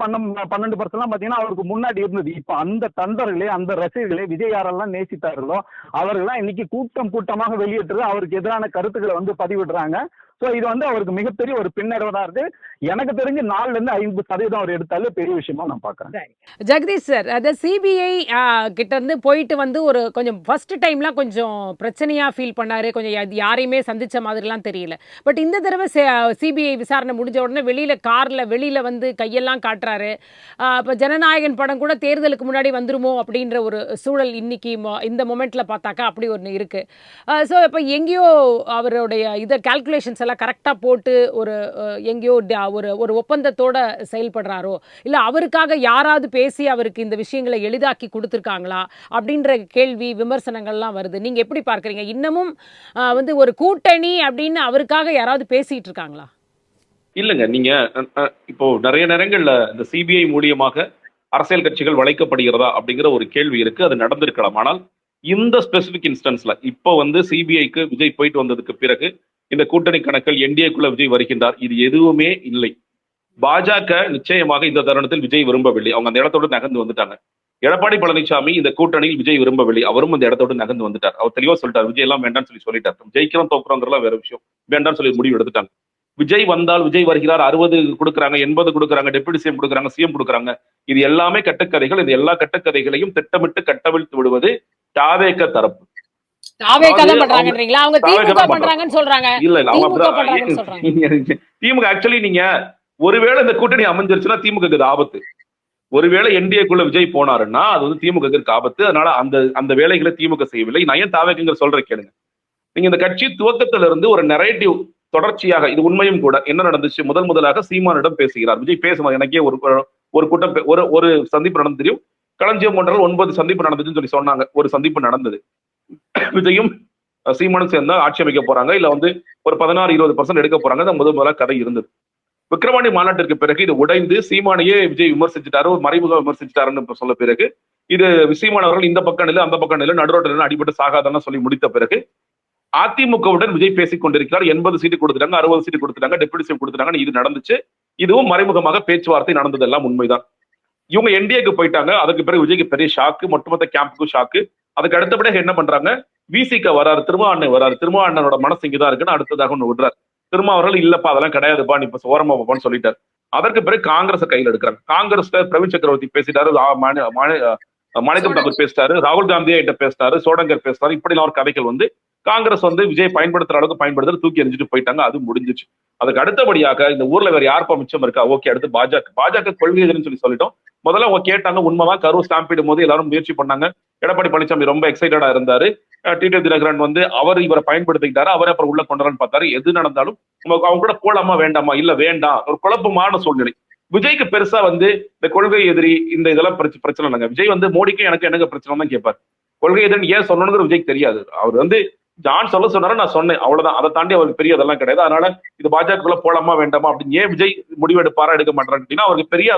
12% பாத்தீங்கன்னா அவருக்கு முன்னாடி இருந்தது. இப்ப அந்த தந்தர்களே, அந்த ரசிகர்களே, விஜய் யாரெல்லாம் நேசித்தார்களோ அவர்கள்லாம் இன்னைக்கு கூட்டமாக வெளியிட்டு அவருக்கு எதிரான கருத்துக்களை வந்து பதிவிடுறாங்க. சோ இது வந்து அவருக்கு மிகப்பெரிய ஒரு பின்னடைவு தான் இருக்கு. எனக்கு தெரிஞ்சு 4% அவர் எடுத்தாலே பெரிய விஷயமா நான் பாக்குறேன். ஜெகதீஷ் சார், அதாவது சிபிஐ கிட்ட இருந்து போயிட்டு வந்து ஒரு கொஞ்சம் ஃபர்ஸ்ட் டைம்லாம் கொஞ்சம் பிரச்சனையா ஃபீல் பண்ணாரு. கொஞ்சம் யாரையுமே சந்திச்ச மாதிரிலாம் தெரியல. பட் இந்த தடவை சிபிஐ விசாரணை முடிஞ்ச உடனே வெளியில வந்து கையெல்லாம் காட்டுறாரு. இப்போ ஜனநாயகன் படம் கூட தேர்தலுக்கு முன்னாடி வந்துருமோ அப்படின்ற ஒரு சூழல் இன்னைக்கு இந்த மொமெண்ட்ல பார்த்தாக்கா அப்படி ஒன்று இருக்கு. ஸோ இப்போ எங்கேயோ அவருடைய இதை கால்குலேஷன்ஸ் எல்லாம் கரெக்டாக போட்டு ஒரு எங்கேயோ ஒரு ஒப்பந்தத்தோட செயல்படுறாரோ, இல்லை அவருக்காக யாராவது பேசி அவருக்கு இந்த விஷயங்களை எளிதாக்கி கொடுத்துருக்காங்களா அப்படின்ற கேள்வி விமர்சனங்கள்லாம் வருது. நீங்க எப்படி பார்க்குறீங்க? இன்னமும் வந்து ஒரு கூட்டணி அப்படின்னு அவருக்காக யாராவது பேசிட்டு இருக்காங்களா? இல்லைங்க, நீங்க இப்போ நிறைய நேரங்கள்ல இந்த சிபிஐ மூலியமாக அரசியல் கட்சிகள் வளைக்கப்படுகிறதா அப்படிங்கிற ஒரு கேள்வி இருக்கு. அது நடந்திருக்கலாம். ஆனால் இந்த ஸ்பெசிபிக் இன்ஸ்டன்ஸ்ல இப்போ வந்து சிபிஐக்கு விஜய் போயிட்டு வந்ததுக்கு பிறகு இந்த கூட்டணி கணக்கில் என்டிஏக்குள்ள விஜய் வருகின்றார், இது எதுவுமே இல்லை. பாஜக நிச்சயமாக இந்த தருணத்தில் விஜய் விரும்பவில்லை. அவங்க அந்த இடத்தோடு நகர்ந்து வந்துட்டாங்க. எடப்பாடி பழனிசாமி இந்த கூட்டணியில் விஜய் விரும்பவில்லை. அவரும் அந்த இடத்தோடு நகர்ந்து வந்துட்டார். அவர் தெளிவா சொல்லிட்டார், விஜய் எல்லாம் வேண்டாம்னு சொல்லிட்டார். ஜெயிக்கிறோம் தோக்குறோங்கிறலாம் வேற விஷயம், வேண்டாம்னு சொல்லி முடிவு எடுத்துட்டாங்க. விஜய் வந்தால் விஜய் வருகிறார், 60 கொடுக்குறாங்க, 80 கொடுக்குறாங்க, டெபுட்டி சிஎம் கொடுக்குறாங்க, சிஎம் கொடுக்குறாங்க, இது எல்லாமே கட்டுக்கதைகள். இது எல்லா கட்டுக்கதைகளையும் திட்டமிட்டு கட்டவிழ்த்து விடுவது தாவேக தரப்பு. திமுக ஆக்சுவலி நீங்க ஒருவேளை இந்த கூட்டணி அமைஞ்சிருச்சுன்னா திமுக ஆபத்து. ஒருவேளை என்டிஏக்குள்ள விஜய் போனாருன்னா அது வந்து திமுக ஆபத்து. அதனால அந்த வேலைகளை திமுக செய்யவில்லை. நான் ஏன் தாவேக சொல்ற கேளுங்க. நீங்க இந்த கட்சி துவக்கத்துல இருந்து ஒரு நரேட்டிவ் தொடர்ச்சியாக, இது உண்மையும் கூட, என்ன நடந்துச்சு? முதலாக சீமானிடம் பேசுகிறார் விஜய். பேசுவார், எனக்கே ஒரு கூட்டம் ஒரு சந்திப்பு நடந்து தெரியும். களஞ்சியம் ஒன்றால் 9 சந்திப்பு நடந்துச்சுன்னு சொல்லி சொன்னாங்க. ஒரு சந்திப்பு நடந்தது. விஜயும் சீமானும் சேர்ந்தா ஆட்சி அமைக்க போறாங்க, இல்ல வந்து ஒரு 16-20% எடுக்க போறாங்க. முதலாக கதை இருந்தது. விக்கிரவாண்டி மாநாட்டிற்கு பிறகு இது உடைந்து சீமானையே விஜய் விமர்சிச்சுட்டாரு, ஒரு மறைமுக விமர்சிச்சுட்டாருன்னு சொல்ல பிறகு இது சீமான் அவர்கள் இந்த பக்கம் நிலை அந்த பக்கம் நிலை நடுரோட்டில் அடிபட்டு சாகாதான்னு சொல்லி முடித்த பிறகு அதிமுகவுடன் விஜய் பேசிக் கொண்டிருக்கிறார். 80 சீட்டு கொடுத்துட்டாங்க, 60 சீட்டு கொடுத்துட்டாங்க, டெபுட்டி சிஎம் கொடுத்துட்டாங்க. இது நடந்துச்சு. இதுவும் மறைமுகமாக பேச்சுவார்த்தை நடந்தது, எல்லாம் உண்மைதான். இவங்க என்டிஏக்கு போயிட்டாங்க. அதுக்கு பிறகு விஜய்க்கு பெரிய ஷாக்கு, ஒட்டுமொத்த கேம்புக்கும் ஷாக்கு. அதுக்கு அடுத்தபடியாக என்ன பண்றாங்க? விசிக வராரு, திருமாவண்ணன் வராரு. திருமாவண்ணனோட மனசு இங்கதான் இருக்குன்னு அடுத்ததாக ஒண்ணு விடுறாரு. அவர்கள் இல்லப்பா அதெல்லாம் கிடையாதுப்பா, நீ இப்ப ஓரமா போப்பான்னு சொல்லிட்டாரு. அதற்கு பிறகு காங்கிரஸ் கையில் எடுக்கிறாங்க. காங்கிரஸ்ல பிரவீன் சக்கரவர்த்தி பேசிட்டாரு, மாணிக்கம் தாக்கூர் பேசிட்டாரு, ராகுல் காந்தியா கிட்ட பேசிட்டாரு, சோடங்கர் பேசிட்டாரு. இப்படி ஒரு கதைகள் வந்து காங்கிரஸ் வந்து விஜய் பயன்படுத்துற அளவுக்கு பயன்படுத்த தூக்கி எரிஞ்சிட்டு போயிட்டாங்க. அது முடிஞ்சிச்சு. அதுக்கு அடுத்தபடியாக இந்த ஊர்ல வேற யாருப்பா மிச்சம் இருக்கா? ஓகே, அடுத்து பாஜக கொள்கை எதிர்ன்னு சொல்லிட்டோம். முதல்ல அவங்க கேட்டாங்க, உண்மைதான். கரூர் ஸ்டாம்பிடும் போது எல்லாரும் முயற்சி பண்ணாங்க. எடப்பாடி பழனிசாமி ரொம்ப எக்ஸைட்டடா இருந்தாரு. டிடி தினகரன் வந்து அவர் இவரை பயன்படுத்திக்கிட்டாரு. அவரை அப்புறம் உள்ள கொண்டாரன்னு பார்த்தாரு. எது நடந்தாலும் அவங்க கூட போலாமா வேண்டாமா? இல்ல வேண்டாம், ஒரு குழப்பமான சூழ்நிலை. விஜய்க்கு பெருசா வந்து இந்த கொள்கை எதிரி இந்த இதெல்லாம் பிரச்சனை இல்லைங்க. விஜய் வந்து மோடிக்கும் எனக்கு என்னங்க பிரச்சனை தான் கேட்பார். கொள்கை எதிரி ஏன் சொல்லணுங்கிற விஜய்க்கு தெரியாது. அவர் வந்து ஜான் சொல்ல சொன்னாரு, நான் சொன்னேன், அவ்வளவுதான். அதை தாண்டி அவருக்கு பெரிய அதெல்லாம் கிடையாது. அதனால இது பாஜகக்குள்ள போலாமா வேண்டாமா அப்படின்னு ஏன் விஜய் முடிவெடுப்பாரா எடுக்க மாட்டாரு அப்படின்னா அவருக்கு பெரிய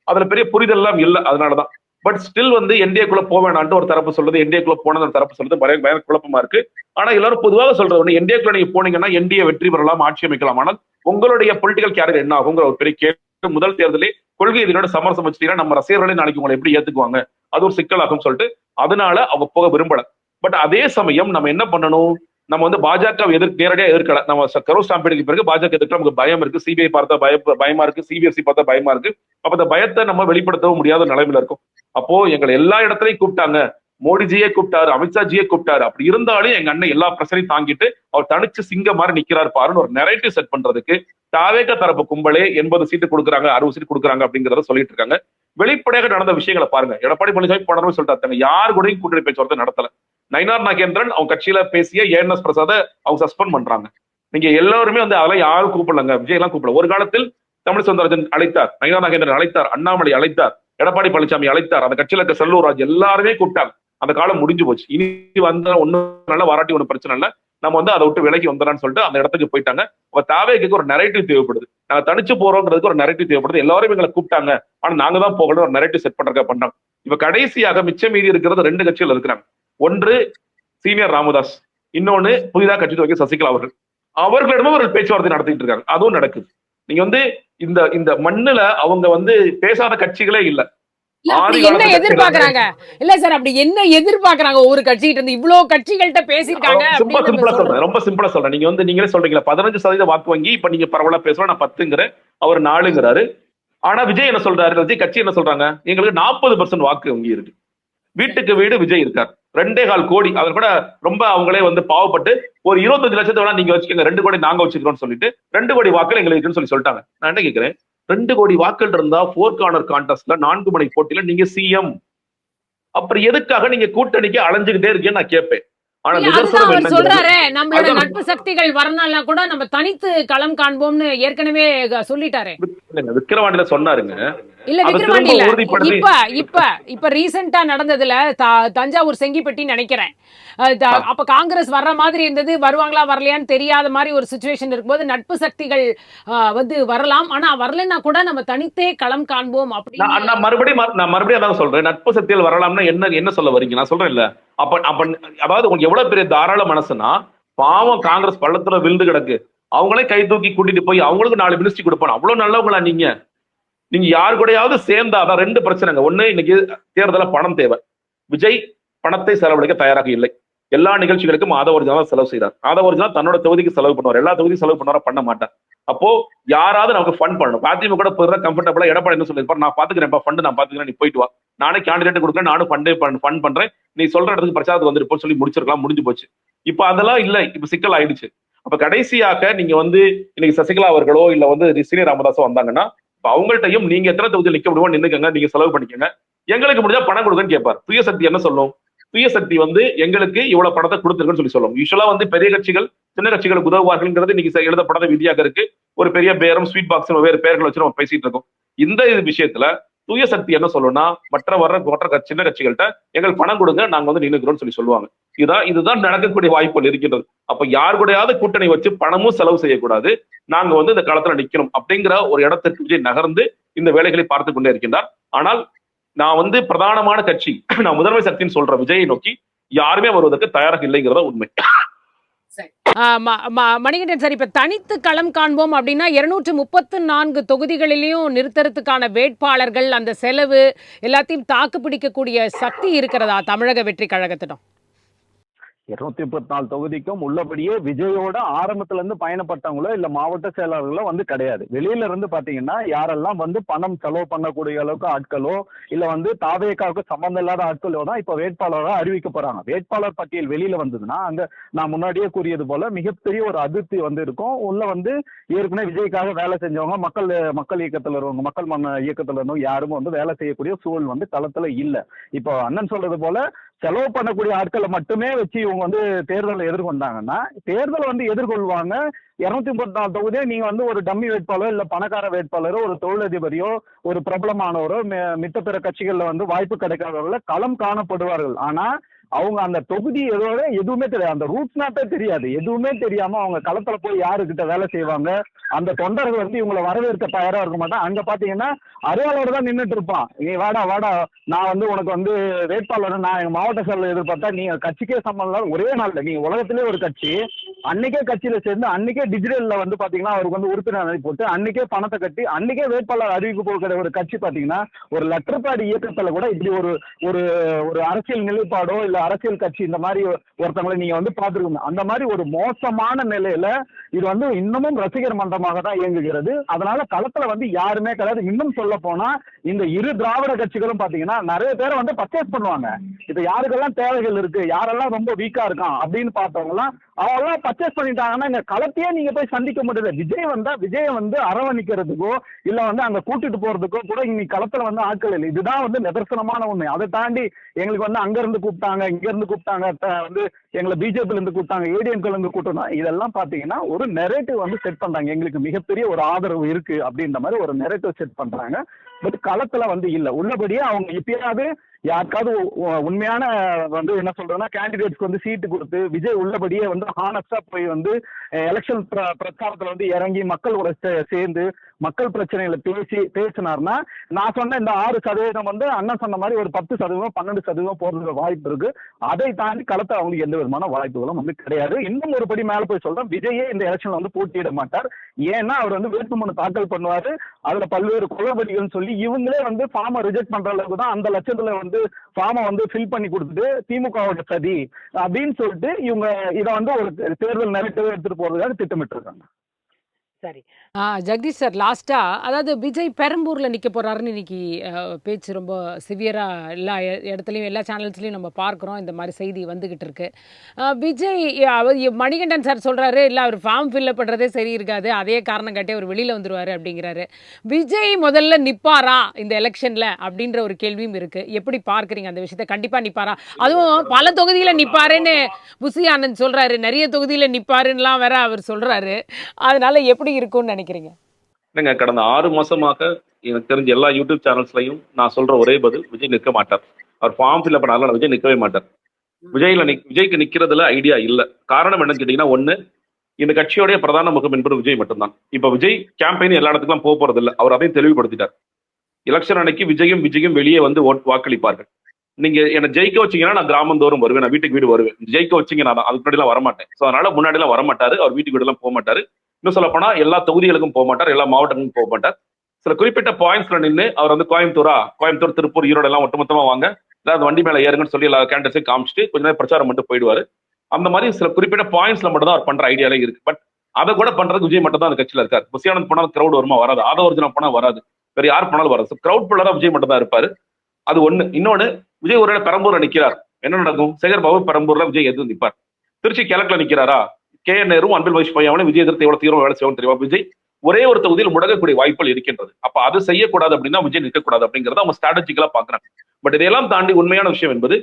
அதுல பெரிய புரிதல் எல்லாம் இல்லை. அதனாலதான். பட் ஸ்டில் வந்து என்டிஏக்குள்ள போவேணான்ட்டு ஒரு தரப்பு சொல்றது, என்டிஏக்குள்ள போனது ஒரு தரப்பு சொல்றது பயங்கர குழப்பமா இருக்கு. ஆனா எல்லாரும் பொதுவாக சொல்றது ஒண்ணு, என்டிஏக்குள்ள நீங்க போனீங்கன்னா என்டிஏ வெற்றி பெறலாம், ஆட்சி அமைக்கலாம். ஆனால் உங்களுடைய பொலிட்டிக்கல் கேரியர் என்ன ஆகுங்கிற ஒரு பெரிய கேள்வி. முதல் தேர்தலே கொள்கை இதனோட சமரசம் வச்சுட்டீங்கன்னா நம்ம ரசிகர்களே நாளைக்கு உங்களை எப்படி ஏத்துக்குவாங்க? அது ஒரு சிக்கலாகும் சொல்லிட்டு அதனால அவங்க போக விரும்பல. பட் அதே சமயம் நம்ம என்ன பண்ணணும்? நம்ம வந்து பாஜக நேரடியாக எதிர்க்கல. நம்ம கரூர் ஸ்டாம்பேடுக்கு பிறகு பாஜக எதிர்க்க நமக்கு பயம் இருக்கு. சிபிஐ பார்த்தா பயமா இருக்கு, சிபிஎஸ்சி பார்த்தா பயமா இருக்கு. அப்ப அந்த பயத்தை நம்ம வெளிப்படுத்தவும் முடியாத நிலைமையில இருக்கும். அப்போ எங்களை எல்லா இடத்துலையும் கூப்பிட்டாங்க, மோடிஜியே கூப்பிட்டாரு, அமித்ஷாஜியே கூப்பிட்டாரு. அப்படி இருந்தாலும் எங்க அண்ணன் எல்லா பிரச்சனையும் தாங்கிட்டு அவர் தனிச்சு சிங்க மாதிரி நிக்கிறார் பாருன்னு ஒரு நெரேட்டிவ் செட் பண்றதுக்கு தாவேக தரப்பு கும்பலே 80 சீட்டு கொடுக்குறாங்க, 60 சீட்டு கொடுக்குறாங்க அப்படிங்கிறத சொல்லிட்டு இருக்காங்க. வெளிப்படையாக நடந்த விஷயங்களை பாருங்க. எடப்பாடி பழனிசாமி போனவே சொல்லிட்டாங்க, யாரு கூடயும் கூட்டணி பேச்சுவார்த்தை நடத்தல. நயினார் நாகேந்திரன் அவங்க கட்சியில பேசிய ஏஎன்எஸ் பிரசாத அவங்க சஸ்பெண்ட் பண்றாங்க. நீங்க எல்லாருமே வந்து அதெல்லாம் யாரும் கூப்பிடலங்க, விஜய் எல்லாம் கூப்பிடல. ஒரு காலத்தில் தமிழ் சவுந்தரராஜன் அழைத்தார், நயினார் நாகேந்திரன் அழைத்தார், அண்ணாமலை அழைத்தார், எடப்பாடி பழனிசாமி அழைத்தார், அந்த கட்சியில இருக்க செல்லூர் ராஜ் எல்லாருமே கூப்பிட்டாங்க. அந்த காலம் முடிஞ்சு போச்சு. இனி வந்த ஒன்னும் நல்ல வாராட்டி ஒன்னும் பிரச்சனை இல்லை, நம்ம வந்து அதை விட்டு விலகி வந்தோம்னு சொல்லிட்டு அந்த இடத்துக்கு போயிட்டாங்க. அப்ப தாவேக்கு ஒரு நரேட்டிவ் தேவைப்படுது. நாங்க தனிச்சு போறோங்கிறதுக்கு ஒரு நரேட்டிவ் தேவைப்படுது. எல்லாரும் எங்களை கூப்பிட்டாங்க, ஆனா நாங்க தான் போகணும் ஒரு நரேட்டிவ் செட் பண்றாங்க. இப்ப கடைசியாக மிச்சம் மீதி இருக்கிறது 2 கட்சிகள் இருக்கிறாங்க. ஒன்று சீனியர் ராமதாஸ், இன்னொன்னு புதிதாக கட்சி துவக்கிய சசிகலா அவர்கள். அவர்களிடமும் அவர்கள் பேச்சுவார்த்தை நடத்திட்டு இருக்காங்க. அதுவும் நடக்குது. நீங்க வந்து இந்த இந்த மண்ணுல அவங்க வந்து பேசாத கட்சிகளே இல்ல. ஆதி என்ன காலத்து எதிர்பார்க்கறாங்க? இல்ல சார், அப்படி என்ன எதிர்பார்க்கறாங்க? ஒவ்வொரு கட்சிகிட்ட இருந்து இவ்ளோ கட்சிகள்ட்ட பேசிருக்காங்க சிம்பிளா அப்படின்னு நம்ம சிம்பிளா சொல்றேன், சொல்றோம். ரொம்ப சிம்பிளா சொல்றேன். நீங்க வந்து நீங்களே சொல்றீங்களா 15% வாக்கு வங்கி, இப்ப நீங்க பரவலா பேசலாம், நான் 10ங்கிறேன், அவர் 4ங்கிறாரு. ஆனா விஜய் என்ன சொல்றாரு, விஜய் கட்சி என்ன சொல்றாங்க, எங்களுக்கு 40% வாக்கு வங்கி இருக்கு, வீட்டுக்கு வீடு விஜய் இருக்கார், 2.25 கோடி. அவர் கூட ரொம்ப அவங்களே வந்து பாவப்பட்டு ஒரு 25 லட்சத்தை வேணா நீங்க வச்சுக்கோங்க, 2 கோடி நாங்க வச்சுக்கிறோம்னு சொல்லிட்டு 2 கோடி வாக்குகள் எங்களுக்கு இருக்குன்னு சொல்லிட்டாங்க. நான் என்ன கேட்கிறேன், 2 கோடி வாக்கள் இருந்தா 4 கார்னர் கான்டெஸ்ட்ல 4 முனை போட்டியில நீங்க சிஎம், அப்புறம் எதுக்காக நீங்க கூட்டணிக்கு அலைஞ்சுக்கிட்டே இருக்கீங்கன்னு நான் கேட்பேன். ஆனா இல்ல, அதுதான் நிதர்சனம் அவர் என்னங்கிறது சொல்றாரே, நம்மளோட அதுதான் நட்பு சக்திகள் வரனால கூட நம்ம தனித்து களம் காண்போம்னு ஏற்கனவே சொல்லிட்டாரே. விக்கிரவாண்டியில சொன்னாருங்க. இல்ல, அதை விக்கிரவாண்டி திரும்ப இல்ல. உறுதிப்படுத்தி இப்ப ரீசெண்டா நடந்ததுல தஞ்சாவூர் செங்கிப்பட்டி நினைக்கிறேன். அப்ப காங்கிரஸ் வர்ற மாதிரி இருந்தது, வருவாங்களா வரலையான்னு தெரியாத மாதிரி ஒரு சிச்சுவேஷன் இருக்கும்போது நட்பு சக்திகள் வந்து வரலாம், ஆனா வரலன்னா கூட நம்ம தனித்தே களம் காண்போம் அப்படின்னு. நான் மறுபடியும் அதான் சொல்றேன், நட்பு சக்திகள் வரலாம்னா என்ன சொல்ல வரீங்க, நான் சொல்றேன் இல்ல. அப்ப அப்ப அதாவது உங்களுக்கு எவ்வளவு பெரிய தாராள மனசுனா, பாவம் காங்கிரஸ் பள்ளத்துல விழுந்து கிடக்கு, அவங்களே கை தூக்கி கூட்டிட்டு போய் அவங்களுக்கு 4 மினிஸ்ட்ரி கொடுப்பாங்க, அவ்வளவு நல்லவங்களா நீங்க? நீங்க யாரு கூடயாவது சேர்ந்தாதான் 2 பிரச்சனைங்க. ஒண்ணு, இன்னைக்கு தேர்தல பணம் தேவை, விஜய் பணத்தை செலவழிக்க தயாராக இல்லை. எல்லா நிகழ்ச்சிகளுக்கும் ஆதவர்ஜனா செலவு செய்யறார். ஆதவர்ஜனா தன்னோட தொகுதிக்கு செலவு பண்ணுவார், எல்லா தொகுதியும் செலவு பண்ணுவாரா, பண்ண மாட்டார். அப்போ யாராவது நமக்கு ஃபண்ட் பண்ணணும். அதிமுக கூட போயிடுற கம்ஃபர்டபுளா எடப்பாடி என்ன சொல்லிருப்பார், நான் பாத்துக்கிறேன் ஃபண்ட், நான் பாத்துக்கிறேன், நீ போயிட்டு வா, நானே கேண்டிடேட் கொடுக்குறேன், நானும் ஃபண்ட் பண்றேன், நீ சொல்ற இடத்துக்கு பிரச்சாரத்துக்கு வந்துருப்போம் சொல்லி முடிச்சிருக்கலாம், முடிஞ்சு போச்சு. இப்ப அதெல்லாம் இல்ல, இப்ப சிக்கல் ஆயிடுச்சு. அப்ப கடைசியாக நீங்க வந்து இன்னைக்கு சசிகலா அவர்களோ இல்ல வந்து சீனியர் ராமதாஸோ வந்தாங்கன்னா, அவங்கள்ட்டையும் நீங்க எத்தனை தொகுதியில் நிக்க முடியுமோ நின்னுக்கங்க, நீங்க செலவு பண்ணிக்கங்க, எங்களுக்கு முடிஞ்சா பணம் கொடுங்கன்னு கேட்பார். சுயசக்தி என்ன சொல்லும், சுயசக்தி வந்து எங்களுக்கு இவ்வளவு பணத்தை கொடுத்துருக்குன்னு சொல்லி சொல்லும். யூஸ்வலா வந்து பெரிய கட்சிகள் சின்ன கட்சிகளுக்கு உதவுவார்கள்ங்கிறது இன்னைக்கு எழுதப்படாத விதியாக இருக்கு. ஒரு பெரிய பேரம், ஸ்வீட் பாக்ஸ், வேறு பெயர்கள் வச்சு நம்ம பேசிட்டு இருக்கோம். இந்த விஷயத்துல சுயசக்தி என்ன சொல்லும்னா, மற்ற சின்ன கட்சிகள்கிட்ட எங்களுக்கு பணம் கொடுங்க, நாங்க வந்து நின்னுக்கிறோம்னு சொல்லி சொல்லுவாங்க. இதுதான் நடக்கக்கூடிய வாய்ப்புகள் இருக்கின்றது. அப்ப யார் கூடயாவது கூட்டணி வச்சு பணமும் செலவு செய்யக்கூடாது, நாங்க வந்து இந்த காலத்துல நிக்கணும் அப்படிங்கிற ஒரு இடத்திற்கு விஜய் நகர்ந்து இந்த வேலைகளை பார்த்து கொண்டே இருக்கின்றார். ஆனால் நான் வந்து பிரதானமான கட்சி, நான் முதன்மை சக்தின்னு சொல்ற விஜயை நோக்கி யாருமே வருவதற்கு தயாராக இல்லைங்கிறத உண்மை. மணிகண்டன் சார், இப்ப தனித்து களம் காண்போம் அப்படின்னா 234 தொகுதிகளிலையும் நிறுத்தறதுக்கான வேட்பாளர்கள், அந்த செலவு எல்லாத்தையும் தாக்கு பிடிக்கக்கூடிய சக்தி இருக்கிறதா தமிழக வெற்றி கழகத்திடம்? 234 தொகுதிக்கும் உள்ளபடியே விஜயோட ஆரம்பத்துல இருந்து பயணப்பட்டவங்களோ இல்ல மாவட்ட செயலாளர்களோ வந்து கிடையாது. வெளியில இருந்து பாத்தீங்கன்னா யாரெல்லாம் வந்து பணம் செலவு பண்ணக்கூடிய அளவுக்கு ஆட்களோ இல்ல வந்து தாவேக்காவுக்கு சம்பந்தம் இல்லாத ஆட்களோ தான் இப்ப வேட்பாளராக அறிவிக்க போறாங்க. வேட்பாளர் பட்டியல் வெளியில வந்ததுன்னா அங்க நான் முன்னாடியே கூறியது போல மிகப்பெரிய ஒரு அதிருப்தி வந்து இருக்கும். உள்ள வந்து ஏற்கனவே விஜய்க்காக வேலை செஞ்சவங்க, மக்கள் இயக்கத்துல இருவங்க, மக்கள் இயக்கத்துல இருந்தவங்க யாரும் வந்து வேலை செய்யக்கூடிய சூழல் வந்து களத்துல இல்ல. இப்போ அண்ணன் சொல்றது போல செலவு பண்ணக்கூடிய ஆட்களை மட்டுமே வச்சு இவங்க வந்து தேர்தலை எதிர்கொண்டாங்கன்னா, தேர்தலை வந்து எதிர்கொள்வாங்க. 234 தொகுதியை நீங்க வந்து ஒரு டம்மி வேட்பாளரோ இல்ல பணக்கார வேட்பாளரோ ஒரு தொழிலதிபரையோ ஒரு பிரபலமானவரோ மித்த பிற கட்சிகள்ல வந்து வாய்ப்பு கிடைக்காதவர்கள களம் காணப்படுவார்கள். ஆனா அவங்க அந்த தொகுதி எதுவுமே தெரியாது, அந்த ரூட் மேப்பே தெரியாது, எதுவுமே தெரியாம அவங்க களத்துல போய் யாருக்கிட்ட வேலை செய்வாங்க, அந்த தொண்டர்கள் வந்து இவங்களை வரவேற்க தயாரா இருக்க மாட்டான். அங்க பாத்தீங்கன்னா அருவாளோட தான் நின்றுட்டு இருப்பான், நீ வாடா நான் வந்து உனக்கு வந்து வேட்பாளர் நான் எங்க மாவட்ட செயலர் எதிர்பார்த்தா நீங்க கட்சிக்கே சம்பந்தம் ஒரே நாள்ல நீங்க உலகத்திலே ஒரு கட்சி அன்னைக்கே கட்சியில சேர்ந்து அன்னைக்கே டிஜிட்டல்ல வந்து பாத்தீங்கன்னா அவருக்கு வந்து உறுப்பினர் போட்டு அன்னைக்கே பணத்தை கட்டி அன்னைக்கே வேட்பாளர் அறிவிப்பு போகிற ஒரு கட்சி பாத்தீங்கன்னா ஒரு லெட்டர் பேட் இயக்கத்துல கூட இப்படி ஒரு ஒரு அரசியல் நிலைப்பாடோ இல்ல அரசியல் கட்சி இந்த மாதிரி ஒருத்தவங்களை நீங்க வந்து பாத்துருக்கீங்க. அந்த மாதிரி ஒரு மோசமான நிலையில இது வந்து இன்னமும் ரசிகர் மன்றமாக தான் இயங்குகிறது. அதனால களத்துல வந்து யாருமே கிடையாது. இன்னும் சொல்ல போனா இந்த இரு திராவிட கட்சிகளும் பாத்தீங்கன்னா நிறைய பேரை வந்து பர்ச்சேஸ் பண்ணுவாங்க. இப்ப யாருக்கெல்லாம் தேவைகள் இருக்கு, யாரெல்லாம் ரொம்ப வீக்கா இருக்கான் அப்படின்னு பார்த்தவங்க எல்லாம் அவெல்லாம் பர்ச்சேஸ் பண்ணிட்டாங்கன்னா இந்த களத்தையே நீங்க போய் சந்திக்க முடியல. விஜய் வந்து அரவணிக்கிறதுக்கோ இல்ல வந்து அங்க கூட்டிட்டு போறதுக்கோ கூட இன்னைக்கு களத்துல வந்து ஆட்கள் இல்லை. இதுதான் வந்து நிதர்சனமான உண்மை. அதை தாண்டி எங்களுக்கு வந்து அங்க இருந்து கூப்பிட்டாங்க, இங்க இருந்து கூப்பிட்டாங்க, வந்து எங்களை பிஜேபில இருந்து கூப்பிட்டாங்க, ஏடிஎம்கே இருந்து கூப்பிட்டாங்க, இதெல்லாம் பாத்தீங்கன்னா ஒரு நெரேட்டிவ் வந்து செட் பண்றாங்க. எங்களுக்கு மிகப்பெரிய ஒரு ஆதரவு இருக்கு அப்படின்ற மாதிரி ஒரு நெரேட்டிவ் செட் பண்றாங்க. பட் களத்துல வந்து இல்ல. உள்ளபடியே அவங்க இப்பயாவது யாருக்காவது உண்மையான வந்து என்ன சொல்றேன்னா கேண்டிடேட்ஸ்க்கு வந்து சீட்டு கொடுத்து விஜய் உள்ளபடியே வந்து ஹானஸ்டா போய் வந்து எலெக்ஷன் பிரச்சாரத்துல வந்து இறங்கி மக்களோட சேர்ந்து மக்கள் பிரச்சனைகளை பேசினார்னா நான் சொன்ன இந்த 6% வந்து அண்ணன் சொன்ன மாதிரி ஒரு 10% 12% போறதுக்கு வாய்ப்பு இருக்கு. அதை தாண்டி களத்தை அவங்களுக்கு எந்த விதமான வாய்ப்புகளும் வந்து கிடையாது. இன்னும் ஒரு படி மேல போய் சொல்றேன், விஜயே இந்த எலெக்ஷன்ல வந்து போட்டியிட மாட்டார். ஏன்னா அவர் வந்து வேட்புமனு தாக்கல் பண்ணுவாரு, அதுல பல்வேறு குளறுபடிகள் சொல்லி இவங்களே வந்து ஃபார்மை ரிஜெக்ட் பண்ற அளவுக்கு தான் அந்த லட்சத்துல வந்து ஃபார்மை வந்து ஃபில் பண்ணி கொடுத்துட்டு திமுகவோட சதி அப்படின்னு சொல்லிட்டு இவங்க இதை வந்து ஒரு தேர்தல் நெருக்கவே எடுத்துட்டு போறதுக்காக திட்டமிட்டு இருக்காங்க. சரி. ஜெகதீஷ் சார், லாஸ்டா அதாவது விஜய் பெரம்பூர்ல நிக்க போறாருன்னு இன்னைக்கு பேச்சு ரொம்ப சிவியரா எல்லா இடத்துலையும் எல்லா சேனல்ஸ்லையும் நம்ம பார்க்குறோம். இந்த மாதிரி செய்தி வந்துகிட்டு இருக்கு. விஜய் மணிகண்டன் சார் சொல்றாரு, இல்லை அவர் ஃபார்ம் ஃபில்அப் பண்றதே சரி இருக்காது, அதே காரணம் காட்டி அவர் வெளியில வந்துருவாரு அப்படிங்கிறாரு. விஜய் முதல்ல நிப்பாரா இந்த எலெக்ஷன்ல அப்படின்ற ஒரு கேள்வியும் இருக்கு. எப்படி பார்க்குறீங்க அந்த விஷயத்தை? கண்டிப்பா நிப்பாரா? அதுவும் பல தொகுதியில நிப்பாருன்னு புசி ஆனந்த் சொல்றாரு, நிறைய தொகுதியில நிப்பாருன்னுலாம் வேற அவர் சொல்றாரு. அதனால எப்படி இருக்கும்னு நினைக்கிறீங்க? இல்லைங்க, கடந்த 6 மாசமாக எனக்கு தெரிஞ்ச எல்லா யூடியூப் சேனல்ஸ்லையும் நான் சொல்ற ஒரே பதில், விஜய் நிற்க மாட்டார். அவர் ஃபார்ம் ஃபில் பண்ணால விஜய் நிற்கவே மாட்டார். விஜய்க்கு நிக்கிறதுல ஐடியா இல்ல. காரணம் என்னன்னு கேட்டீங்கன்னா, ஒண்ணு, இந்த கட்சியோடைய பிரதான முகம் என்பது விஜய் மட்டும்தான். இப்ப விஜய் கேம்பெயின் எல்லா இடத்துக்கும் போக போறது இல்லை. அவர் அதையும் தெளிவுபடுத்திட்டார். எலெக்ஷன் அன்னைக்கு விஜயும் வெளியே வந்து வாக்களிப்பார்கள். நீங்க என்ன ஜெயிக்க வச்சீங்கன்னா நான் கிராமந்தோறும் வருவேன், நான் வீட்டுக்கு வீடு வருவேன். ஜெயிக்க வச்சீங்க நான் அதுக்கு முன்னாடி எல்லாம் வரமாட்டேன். ஸோ அதனால முன்னாடி எல்லாம் வரமாட்டாரு. அவர் வீட்டுக்கு வீடு எல்லாம் போக மாட்டாரு. இன்னும் சொல்ல போனா எல்லா தொகுதிகளுக்கும் போக மாட்டார், எல்லா மாவட்டங்களுக்கும் போக மாட்டார். சில குறிப்பிட்ட பாயிண்ட்ஸ்ல நின்று அவர் வந்து கோயம்புத்தூர், திருப்பூர், ஈரோடு எல்லாம் ஒட்டுமொத்தமா வாங்க, ஏதாவது வண்டி மேல ஏறுங்கன்னு சொல்லி எல்லா கேண்டிடேட்ஸையும் காமிச்சிட்டு கொஞ்ச நேரம் பிரச்சாரம் மட்டும் போயிடுவாரு. அந்த மாதிரி சில குறிப்பிட்ட பாயிண்ட்ஸ்ல மட்டும் தான் அவர் பண்ற ஐடியாலே இருக்கு. பட் அதை கூட பண்றதுக்கு விஜய் மட்டும் தான் அந்த கட்சியில இருக்காரு. புசியானந்த் போனாலும் கிரௌட் வருமா? வராது. ஆதவர்ஜனா போனா வராது. வேற யார் போனாலும் வராது. கிரௌட் புள்ளரா விஜய் மட்டும் தான் இருப்பாரு. அது ஒண்ணு. இன்னொன்னு, விஜய் ஒரு பெரம்பூர்ல நிக்கிறார், என்ன நடக்கும்? சேகர் பாபு பெரம்பூர்ல விஜய் எதிர்த்து நிற்பார். திருச்சி கிழக்குல நிக்கிறாரா, கே.என். நேரு, அன்பில் மகேஷ் பொய்யாமலும் விஜய் எதிர்த்து எவ்வளவு தீவிரம் வேலை செய்வோம் தெரியுமா? விஜய் ஒரே ஒரு தொகுதியில் முடங்கக்கூடிய வாய்ப்புகள் இருக்கின்றது. அப்ப அது செய்யக்கூடாது அப்படின்னா விஜய் நிற்கக்கூடாது அப்படிங்கறத அவங்க ஸ்ட்ராட்டஜிக்கலா பாக்குறாங்க. பட் இதையெல்லாம் தாண்டி உண்மையான விஷயம் என்பது,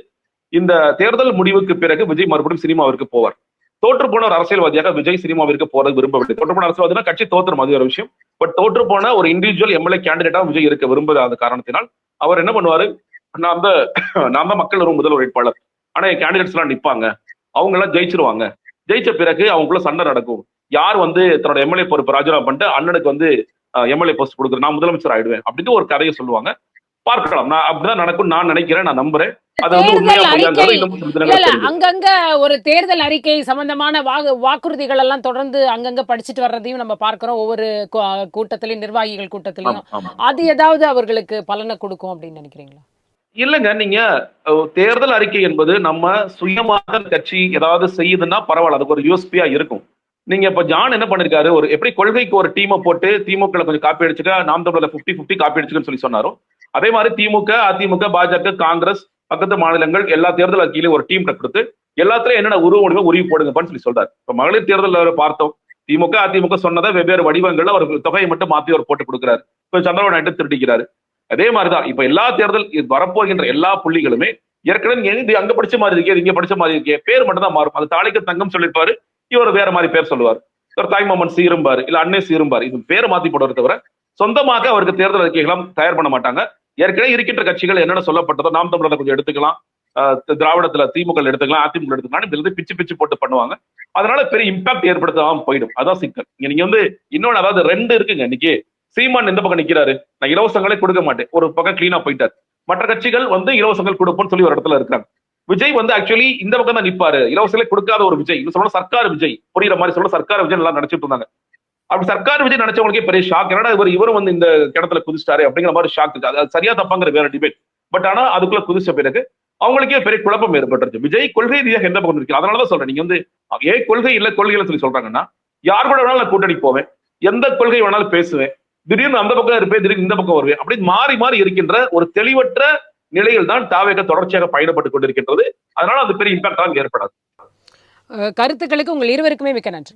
இந்த தேர்தல் முடிவுக்கு பிறகு விஜய் மறுபடியும் சினிமாவிற்கு போவார். தோற்று போன ஒரு அரசியல்வாதியாக விஜய் சினிமாவிற்கு போறது விரும்பவில்லை. தோற்று போன அரசியல்வாதினா கட்சி தோற்று அது ஒரு விஷயம். பட் தோற்று போன ஒரு இண்டிவிஜுவல் எம்எல்ஏ கேண்டிடேட்டா விஜய் இருக்க விரும்பாத காரணத்தினால் அவர் என்ன பண்ணுவாரு, நான் தான் மக்கள் ஒரு முதல் வேட்பாளர், ஆனா என் கேண்டிடேட்ஸ் எல்லாம் நிப்பாங்க, அவங்க எல்லாம் ஜெயிச்சிருவாங்க. ஜெயிச்ச பிறகு அவங்களுக்குள்ள சண்டை நடக்கும். யார் வந்து தன்னோட எம்எல்ஏ பொறுப்பு ராஜினாமா பண்ணிட்டு அண்ணனுக்கு வந்து எம்எல்ஏ போஸ்ட் கொடுக்குறேன், நான் முதலமைச்சர் ஆயிடுவேன் அப்படின்னு ஒரு கதையை சொல்லுவாங்க. பார்க்கலாம், நான் அப்படிதான் நடக்கும் நான் நினைக்கிறேன், நான் நம்புறேன். அது வந்து உண்மையா அங்கங்க ஒரு தேர்தல் அறிக்கை சம்பந்தமான வாக்குறுதிகள் எல்லாம் தொடர்ந்து அங்கங்க படிச்சுட்டு வர்றதையும் நம்ம பார்க்கிறோம். ஒவ்வொரு கூட்டத்திலையும், நிர்வாகிகள் கூட்டத்திலையும். அது ஏதாவது அவர்களுக்கு பலனை கொடுக்கும் அப்படின்னு நினைக்கிறீங்களா? இல்லங்க, நீங்க தேர்தல் அறிக்கை என்பது நம்ம சுயமாக கட்சி ஏதாவது செய்யுதுன்னா பரவாயில்ல, அதுக்கு ஒரு யூஎஸ்பியா இருக்கும். நீங்க இப்ப ஜான் என்ன பண்ணிருக்காரு, ஒரு எப்படி கொள்கைக்கு ஒரு டீமை போட்டு திமுக கொஞ்சம் காப்பி அடிச்சுக்க, நாம் தமிழர் 50-50 காப்பி அடிச்சுக்கன்னு சொல்லி சொன்னாரோ, அதே மாதிரி திமுக, அதிமுக, பாஜக, காங்கிரஸ், பக்கத்து மாநிலங்கள் எல்லா தேர்தல் அறிக்கையிலும் ஒரு டீம் கொடுத்து எல்லாத்துலயும் என்னென்ன உருவி போடுங்கன்னு சொல்லி சொல்றாரு. இப்ப மகளிர் தேர்தல் பார்த்தோம், திமுக, அதிமுக சொன்னதை வெவ்வேறு வடிவங்கள்ல ஒரு தொகையை மட்டும் மாத்தி அவர் போட்டு கொடுக்குறாரு. இப்ப சந்திரபாபு நாயுடு திருடிக்கிறாரு. அதே மாதிரிதான் இப்ப எல்லா தேர்தல் வரப்போகின்ற எல்லா புள்ளிகளுமே ஏற்கனவே இது அங்க படிச்ச மாதிரி இருக்கே, இங்க படிச்ச மாதிரி இருக்கே, பேர் மட்டும் தான் மாறும். அது தாலிக்கு தங்கம் சொல்லிருப்பாரு, இவர் வேற மாதிரி பேர் சொல்லுவார். இவர் தாய்மாமன் சீரும்பாரு, இல்ல அன்னை சீரும்பாரு. இது பேரை மாத்தி போடுறத தவிர சொந்தமாக அவருக்கு தேர்தல் அறிக்கைகளும் தயார் பண்ண மாட்டாங்க. ஏற்கனவே இருக்கின்ற கட்சிகள் என்னென்ன சொல்லப்பட்டதோ, நாம் தமிழரை கொஞ்சம் எடுத்துக்கலாம், திராவிடத்துல திமுக எடுத்துக்கலாம், அதிமுக எடுத்துக்கலாம், பிச்சு போட்டு பண்ணுவாங்க. அதனால பெரிய இம்பாக்ட் ஏற்படுத்தாம போயிடும். அதான் சிக்கல். நீங்க வந்து இன்னொன்னு, அதாவது 2 இருக்குங்க. இன்னைக்கு சீமான் எந்த பக்கம் நிக்கிறாரு, நான் இலவசங்களே கொடுக்க மாட்டேன், ஒரு பக்கம் கிளீனா போயிட்டார். மற்ற கட்சிகள் வந்து இலவசங்கள் கொடுப்போம்னு சொல்லி ஒரு இடத்துல இருக்காங்க. விஜய் வந்து ஆக்சுவலி இந்த பக்கம் தான் நிப்பாரு, இலவசங்களே கொடுக்காத ஒரு விஜய். இன்னும் சொல்ல சர்க்கார் விஜய், புரியுற மாதிரி சொல்ல சர்க்கார் விஜய் எல்லாம் நினைச்சிட்டு இருந்தாங்க. அப்படி சர்க்கார் விஜய் நினைச்சவங்களுக்கே பெரிய ஷாக். என்னடா இவரும் வந்து இந்த இடத்துல குதிச்சிட்டாரு அப்படிங்கிற மாதிரி ஷாக் இருக்கு. அது சரியா தப்பாங்கிற வேற டிபேட். பட் ஆனா அதுக்குள்ள குதிச்ச பிறகு அவங்களுக்கே பெரிய குழப்பம் ஏற்பட்டுருச்சு. விஜய் கொள்கை ரீதியாக எந்த பக்கம் இருக்கு. அதனாலதான் சொல்றேன், நீங்க வந்து ஏன் கொள்கை இல்ல கொள்கைகளை சொல்லி சொல்றாங்கன்னா, யார் கூட வேணாலும் நான் கூட்டணி போவேன், எந்த கொள்கை வேணாலும் பேசுவேன், திடீர்னு அந்த பக்கம் இருப்பேன், திடீர்னு இந்த பக்கம் வருவேன், அப்படி மாறி மாறி இருக்கின்ற ஒரு தெளிவற்ற நிலையில் தான் தாவேக தொடர்ச்சியாக பயணப்பட்டுக் கொண்டிருக்கின்றது. அதனால அது பெரிய இம்பாக்டாக ஏற்படாது. கருத்துக்களுக்கு உங்கள் இருவருக்குமே மிக்க நன்றி.